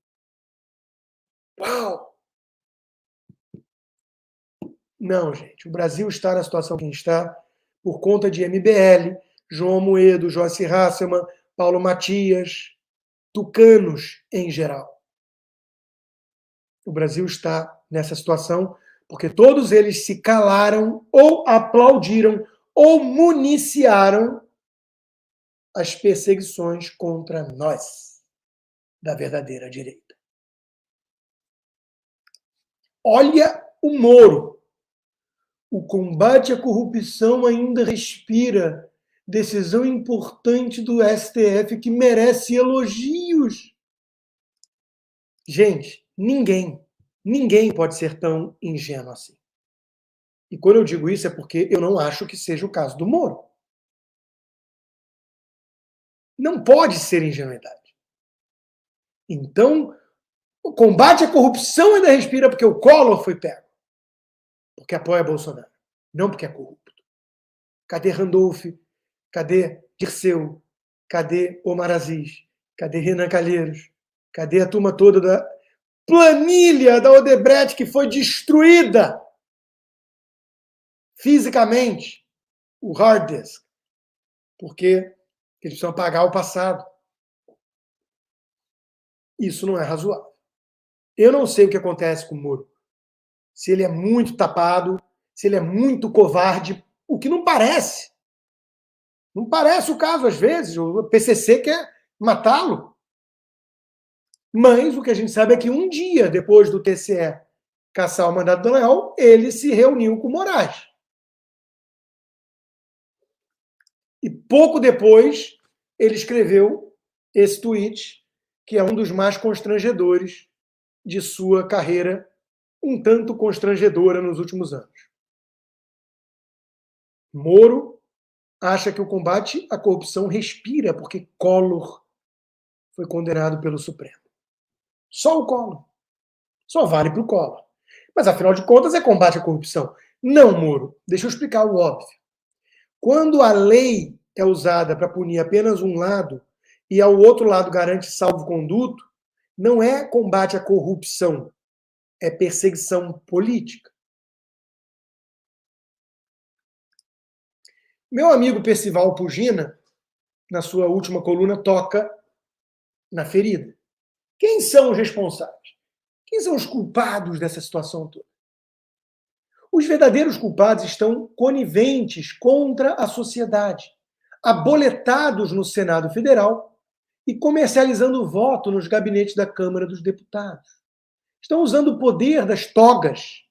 Uau! Não, gente, o Brasil está na situação que está por conta de MBL, João Amoedo, Joyce Hasselmann, Paulo Matias, tucanos em geral. O Brasil está nessa situação porque todos eles se calaram ou aplaudiram ou municiaram as perseguições contra nós, da verdadeira direita. Olha o Moro. O combate à corrupção ainda respira. Decisão importante do STF que merece elogios. Gente, ninguém pode ser tão ingênuo assim. E quando eu digo isso é porque eu não acho que seja o caso do Moro. Não pode ser ingenuidade. Então, o combate à corrupção ainda respira porque o Collor foi pego. Porque apoia Bolsonaro. Não porque é corrupto. Cadê Randolph? Cadê Dirceu? Cadê Omar Aziz? Cadê Renan Calheiros? Cadê a turma toda da planilha da Odebrecht que foi destruída fisicamente? O hard disk. Porque eles precisam apagar o passado. Isso não é razoável. Eu não sei o que acontece com o Moro. Se ele é muito tapado, se ele é muito covarde, o que não parece. Não parece o caso, às vezes. O PCC quer matá-lo. Mas o que a gente sabe é que um dia depois do TCE caçar o mandato do Leão, ele se reuniu com o Moraes. E pouco depois, ele escreveu esse tweet, que é um dos mais constrangedores de sua carreira, um tanto constrangedora nos últimos anos. Moro acha que o combate à corrupção respira porque Collor foi condenado pelo Supremo. Só o Collor. Só vale para o Collor. Mas, afinal de contas, é combate à corrupção. Não, Moro. Deixa eu explicar o óbvio. Quando a lei é usada para punir apenas um lado e ao outro lado garante salvo-conduto, não é combate à corrupção, é perseguição política. Meu amigo Percival Pugina, na sua última coluna, toca na ferida. Quem são os responsáveis? Quem são os culpados dessa situação toda? Os verdadeiros culpados estão coniventes contra a sociedade, aboletados no Senado Federal e comercializando voto nos gabinetes da Câmara dos Deputados. Estão usando o poder das togas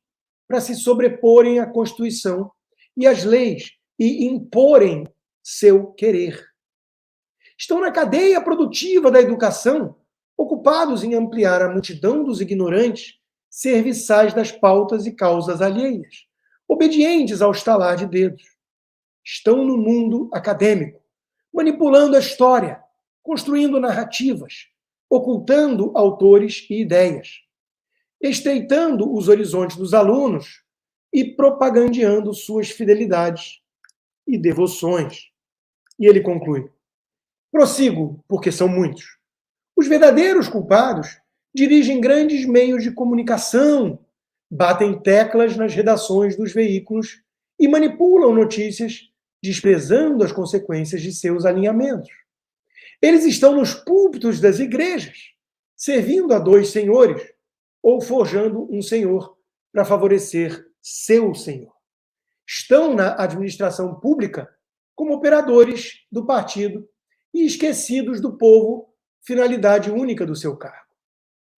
para se sobreporem à Constituição e às leis e imporem seu querer. Estão na cadeia produtiva da educação, ocupados em ampliar a multidão dos ignorantes, serviçais das pautas e causas alheias. obedientes ao estalar de dedos. Estão no mundo acadêmico, manipulando a história, construindo narrativas, ocultando autores e ideias, estreitando os horizontes dos alunos e propagandeando suas fidelidades e devoções. E ele conclui: prossigo, porque são muitos. Os verdadeiros culpados dirigem grandes meios de comunicação, batem teclas nas redações dos veículos e manipulam notícias, desprezando as consequências de seus alinhamentos. Eles estão nos púlpitos das igrejas, servindo a dois senhores ou forjando um senhor para favorecer seu senhor. Estão na administração pública como operadores do partido e esquecidos do povo, finalidade única do seu cargo.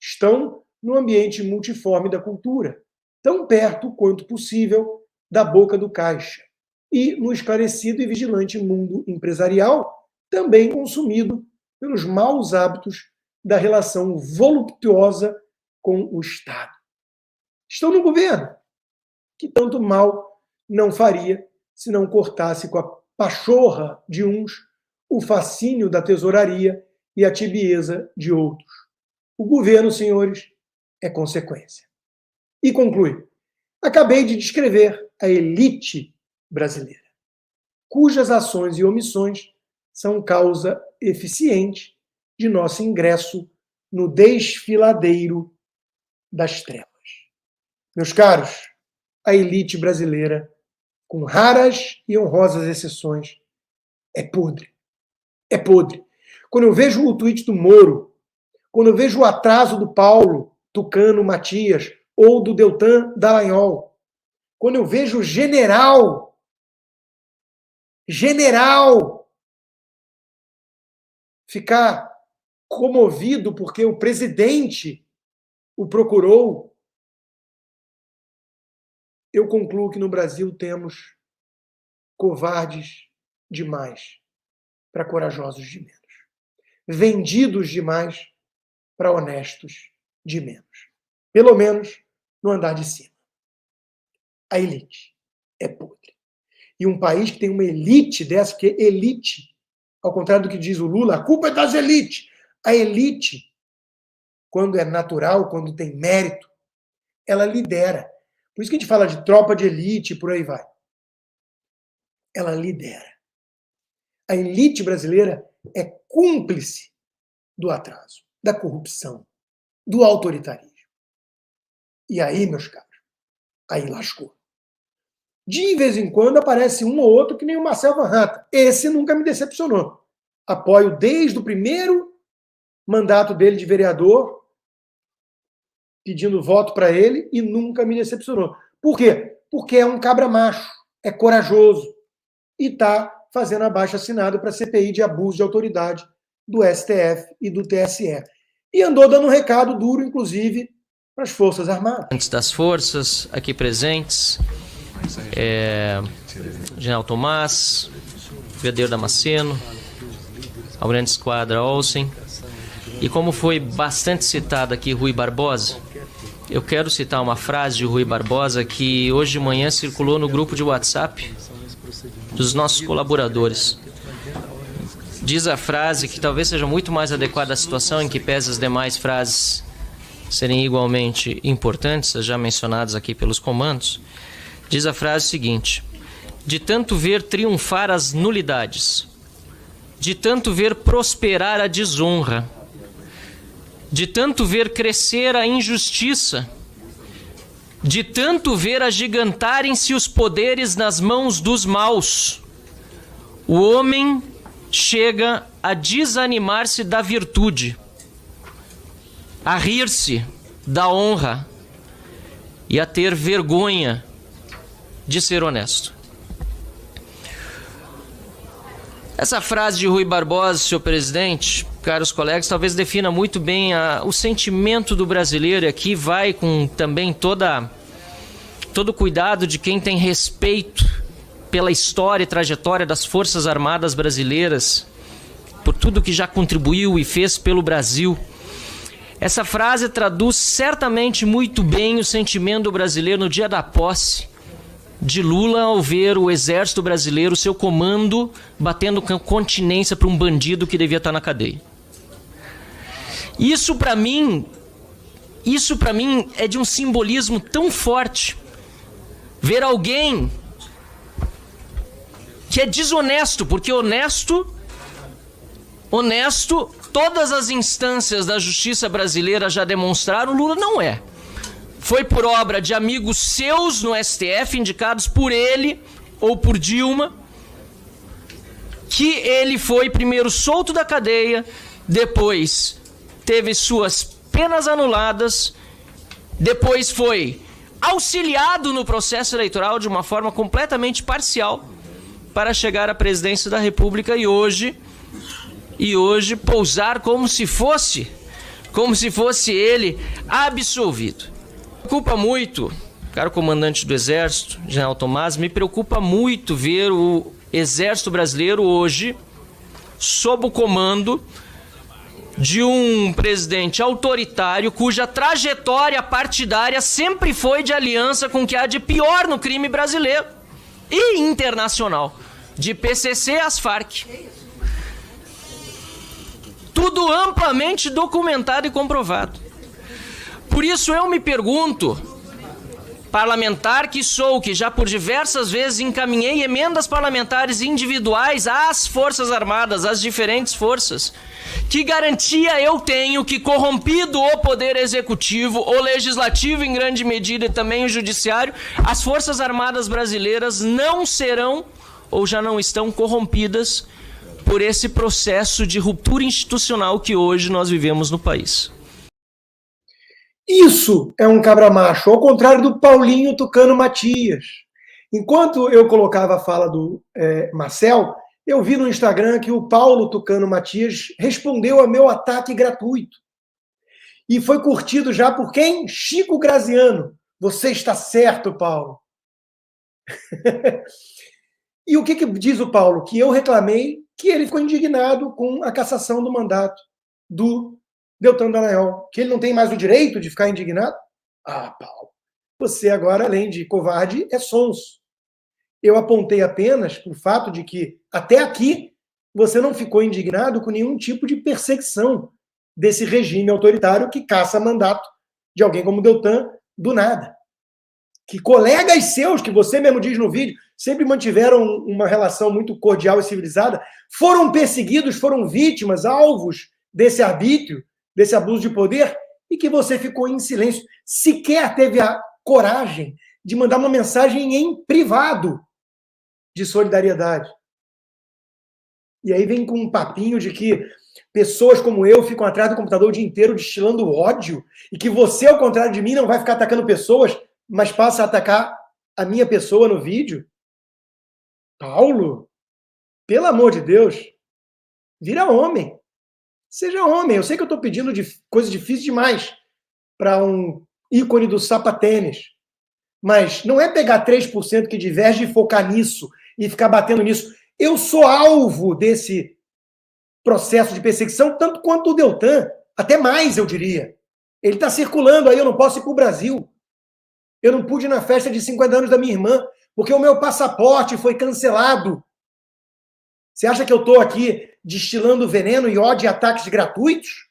Estão no ambiente multiforme da cultura, tão perto quanto possível da boca do caixa, e no esclarecido e vigilante mundo empresarial, também consumido pelos maus hábitos da relação voluptuosa com o Estado. Estão no governo, que tanto mal não faria se não cortasse com a pachorra de uns o fascínio da tesouraria e a tibieza de outros. O governo, senhores, é consequência. E conclui: acabei de descrever a elite brasileira, cujas ações e omissões são causa eficiente de nosso ingresso no desfiladeiro das trevas. Meus caros, a elite brasileira, com raras e honrosas exceções, é podre. É podre. Quando eu vejo o tweet do Moro, quando eu vejo o atraso do Paulo Tucano Matias ou do Deltan Dallagnol, quando eu vejo o general ficar comovido porque o presidente o procurou, eu concluo que no Brasil temos covardes demais para corajosos de menos, vendidos demais para honestos de menos. Pelo menos no andar de cima. A elite é podre. E um país que tem uma elite dessa, porque elite, ao contrário do que diz o Lula, a culpa é das elites. A elite, quando é natural, quando tem mérito, ela lidera. Por isso que a gente fala de tropa de elite e por aí vai. Ela lidera. A elite brasileira é cúmplice do atraso, da corrupção, do autoritarismo. E aí, meus caros, aí lascou. De vez em quando aparece um ou outro que nem o Marcel Van Hatten. Esse nunca me decepcionou. Apoio desde o primeiro mandato dele de vereador, pedindo voto para ele, e nunca me decepcionou. Por quê? Porque é um cabra macho, é corajoso e está fazendo abaixo-assinado para a CPI de abuso de autoridade do STF e do TSE. E andou dando um recado duro, inclusive, para as Forças Armadas. Antes das forças aqui presentes, General Tomás, Brigadeiro Damasceno, Almirante Esquadra Olsen, e como foi bastante citado aqui Rui Barbosa, eu quero citar uma frase de Rui Barbosa que hoje de manhã circulou no grupo de WhatsApp dos nossos colaboradores. Diz a frase que talvez seja muito mais adequada à situação, em que pese as demais frases serem igualmente importantes, as já mencionadas aqui pelos comandos. Diz a frase seguinte: de tanto ver triunfar as nulidades, de tanto ver prosperar a desonra, de tanto ver crescer a injustiça, de tanto ver agigantarem-se os poderes nas mãos dos maus, o homem chega a desanimar-se da virtude, a rir-se da honra e a ter vergonha de ser honesto. Essa frase de Rui Barbosa, senhor presidente, caros colegas, talvez defina muito bem o sentimento do brasileiro, e aqui vai com também todo o cuidado de quem tem respeito pela história e trajetória das Forças Armadas brasileiras, por tudo que já contribuiu e fez pelo Brasil. Essa frase traduz certamente muito bem o sentimento do brasileiro no dia da posse de Lula ao ver o exército brasileiro, seu comando, batendo com continência para um bandido que devia estar na cadeia. Isso para mim é de um simbolismo tão forte. Ver alguém que é desonesto, porque honesto, todas as instâncias da justiça brasileira já demonstraram, Lula não é. Foi por obra de amigos seus no STF, indicados por ele ou por Dilma, que ele foi primeiro solto da cadeia, depois teve suas penas anuladas, depois foi auxiliado no processo eleitoral de uma forma completamente parcial para chegar à presidência da República e hoje pousar como se fosse ele absolvido. Me preocupa muito, caro comandante do Exército, General Tomás, me preocupa muito ver o Exército Brasileiro hoje sob o comando de um presidente autoritário cuja trajetória partidária sempre foi de aliança com o que há de pior no crime brasileiro e internacional, de PCC às Farc. Tudo amplamente documentado e comprovado. Por isso eu me pergunto, parlamentar que sou, que já por diversas vezes encaminhei emendas parlamentares individuais às Forças Armadas, às diferentes forças, que garantia eu tenho que, corrompido o Poder Executivo, o Legislativo em grande medida e também o Judiciário, as Forças Armadas brasileiras não serão ou já não estão corrompidas por esse processo de ruptura institucional que hoje nós vivemos no país. Isso é um cabra-macho, ao contrário do Paulinho Tucano Matias. Enquanto eu colocava a fala do Marcel, eu vi no Instagram que o Paulo Tucano Matias respondeu a meu ataque gratuito. E foi curtido já por quem? Chico Graziano. Você está certo, Paulo. E o que diz o Paulo? Que eu reclamei que ele ficou indignado com a cassação do mandato do Deltan Dallagnol, que ele não tem mais o direito de ficar indignado? Ah, Paulo, você agora, além de covarde, é sonso. Eu apontei apenas o fato de que, até aqui, você não ficou indignado com nenhum tipo de perseguição desse regime autoritário que caça mandato de alguém como Deltan do nada. Que colegas seus, que você mesmo diz no vídeo, sempre mantiveram uma relação muito cordial e civilizada, foram perseguidos, foram vítimas, alvos desse arbítrio, desse abuso de poder, e que você ficou em silêncio. Sequer teve a coragem de mandar uma mensagem em privado de solidariedade. E aí vem com um papinho de que pessoas como eu ficam atrás do computador o dia inteiro destilando ódio, e que você, ao contrário de mim, não vai ficar atacando pessoas, mas passa a atacar a minha pessoa no vídeo. Paulo, pelo amor de Deus, vira homem. Seja homem. Eu sei que eu estou pedindo coisa difícil demais para um ícone do sapatênis, mas não é pegar 3% que diverge e focar nisso e ficar batendo nisso. Eu sou alvo desse processo de perseguição, tanto quanto o Deltan, até mais, eu diria. Ele está circulando aí, eu não posso ir para o Brasil. Eu não pude ir na festa de 50 anos da minha irmã, porque o meu passaporte foi cancelado. Você acha que eu estou aqui destilando veneno e ódio e ataques gratuitos?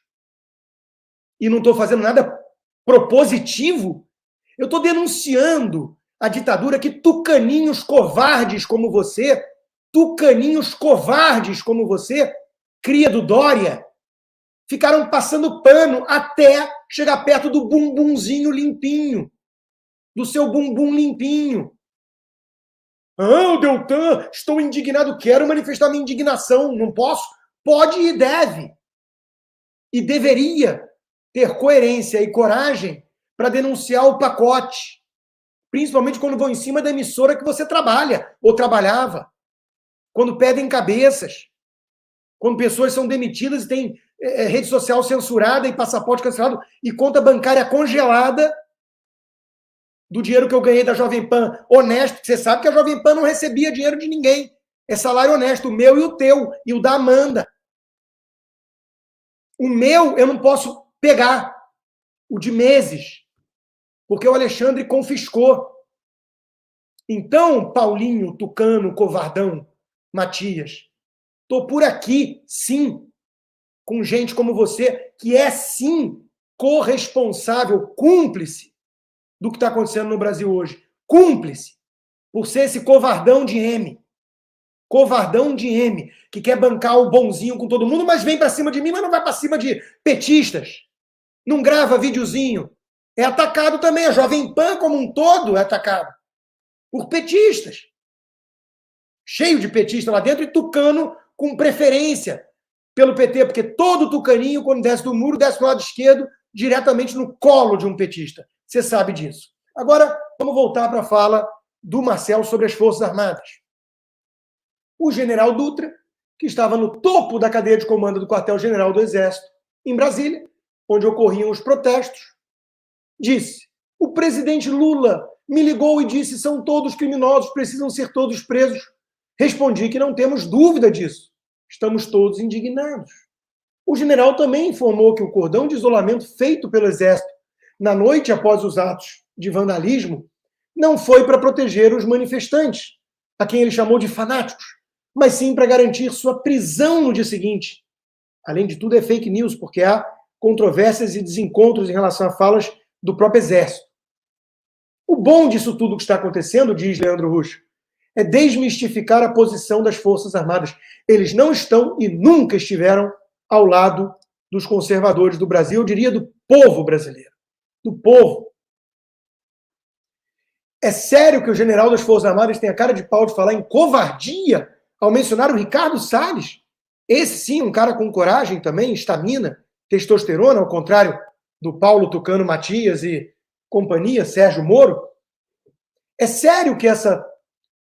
E não estou fazendo nada propositivo? Eu estou denunciando a ditadura que tucaninhos covardes como você, cria do Dória, ficaram passando pano até chegar perto do bumbumzinho limpinho, do seu bumbum limpinho. Ah, Deltan, estou indignado, quero manifestar minha indignação. Não posso? Pode e deve. E deveria ter coerência e coragem para denunciar o pacote. Principalmente quando vão em cima da emissora que você trabalha ou trabalhava. Quando pedem cabeças. Quando pessoas são demitidas e têm rede social censurada e passaporte cancelado e conta bancária congelada do dinheiro que eu ganhei da Jovem Pan, honesto, você sabe que a Jovem Pan não recebia dinheiro de ninguém. É salário honesto, o meu e o teu, e o da Amanda. O meu eu não posso pegar, o de meses, porque o Alexandre confiscou. Então, Paulinho, Tucano, Covardão, Matias, tô por aqui, sim, com gente como você, que é, sim, corresponsável, cúmplice do que está acontecendo no Brasil hoje. Cúmplice por ser esse covardão de M. Covardão de M, que quer bancar o bonzinho com todo mundo, mas vem para cima de mim, mas não vai para cima de petistas. Não grava videozinho. É atacado também. A Jovem Pan, como um todo, é atacado por petistas. Cheio de petista lá dentro e tucano com preferência pelo PT, porque todo tucaninho, quando desce do muro, desce do lado esquerdo, diretamente no colo de um petista. Você sabe disso. Agora, vamos voltar para a fala do Marcel sobre as Forças Armadas. O general Dutra, que estava no topo da cadeia de comando do quartel-general do Exército, em Brasília, onde ocorriam os protestos, disse: o presidente Lula me ligou e disse: são todos criminosos, precisam ser todos presos. Respondi que não temos dúvida disso. Estamos todos indignados. O general também informou que o cordão de isolamento feito pelo Exército na noite após os atos de vandalismo não foi para proteger os manifestantes, a quem ele chamou de fanáticos, mas sim para garantir sua prisão no dia seguinte. Além de tudo, é fake news, porque há controvérsias e desencontros em relação a falas do próprio Exército. O bom disso tudo que está acontecendo, diz Leandro Rusch, é desmistificar a posição das Forças Armadas. Eles não estão e nunca estiveram ao lado dos conservadores do Brasil, eu diria do povo brasileiro. Do povo. É sério que o general das Forças Armadas tem a cara de pau de falar em covardia ao mencionar o Ricardo Salles? Esse sim, um cara com coragem também, estamina, testosterona, ao contrário do Paulo Tucano Matias e companhia, Sérgio Moro? É sério que essa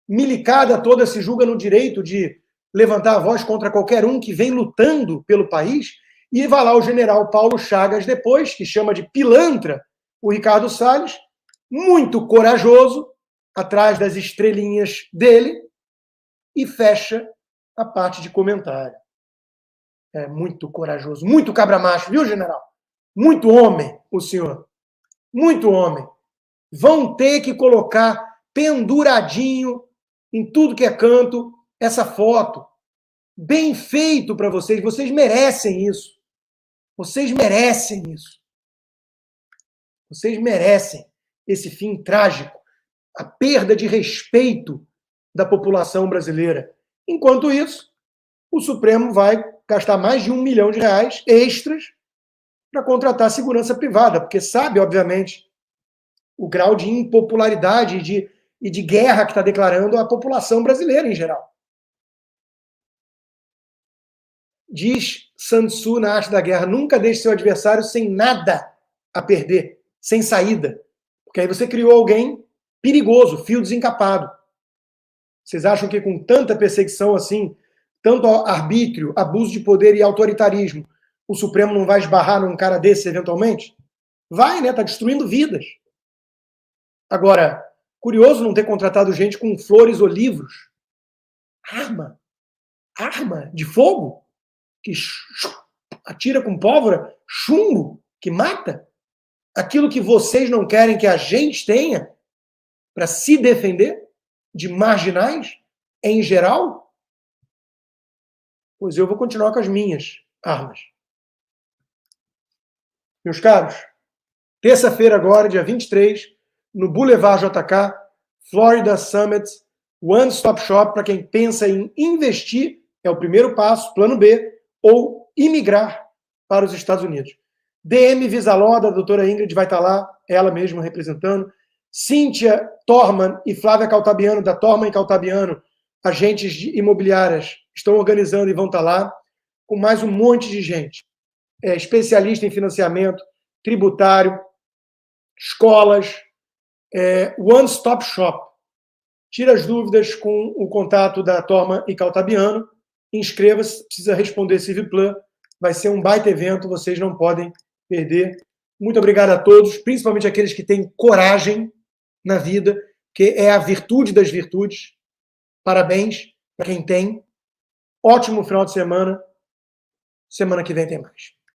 milicada toda se julga no direito de levantar a voz contra qualquer um que vem lutando pelo país? E vai lá o general Paulo Chagas depois, que chama de pilantra o Ricardo Salles, muito corajoso, atrás das estrelinhas dele, e fecha a parte de comentário. É muito corajoso, muito cabra-macho, viu, general? Muito homem, o senhor. Muito homem. Vão ter que colocar penduradinho em tudo que é canto essa foto. Bem feito para vocês. Vocês merecem isso. Vocês merecem isso. Vocês merecem esse fim trágico, a perda de respeito da população brasileira. Enquanto isso, o Supremo vai gastar mais de R$1 milhão extras para contratar segurança privada, porque sabe, obviamente, o grau de impopularidade e de guerra que está declarando a população brasileira em geral. Diz Sun Tzu na Arte da Guerra: nunca deixe seu adversário sem nada a perder, sem saída. Porque aí você criou alguém perigoso, fio desencapado. Vocês acham que com tanta perseguição assim, tanto arbítrio, abuso de poder e autoritarismo, o Supremo não vai esbarrar num cara desse eventualmente? Vai, né? Tá destruindo vidas. Agora, curioso não ter contratado gente com flores ou livros. Arma de fogo, que atira com pólvora, chumbo, que mata. Aquilo que vocês não querem que a gente tenha para se defender de marginais, em geral, pois eu vou continuar com as minhas armas. Meus caros, terça-feira agora, dia 23, no Boulevard JK, Florida Summit, One Stop Shop para quem pensa em investir, é o primeiro passo, plano B, ou imigrar para os Estados Unidos. DM Visaló, da doutora Ingrid, vai estar lá, ela mesma representando. Cíntia Torman e Flávia Caltabiano, da Torman e Caltabiano, agentes imobiliárias, estão organizando e vão estar lá, com mais um monte de gente. Especialista em financiamento, tributário, escolas, One Stop Shop. Tira as dúvidas com o contato da Torman e Caltabiano, inscreva-se, precisa responder Civiplan, vai ser um baita evento, vocês não podem perder. Muito obrigado a todos, principalmente aqueles que têm coragem na vida, que é a virtude das virtudes. Parabéns para quem tem. Ótimo final de semana. Semana que vem tem mais.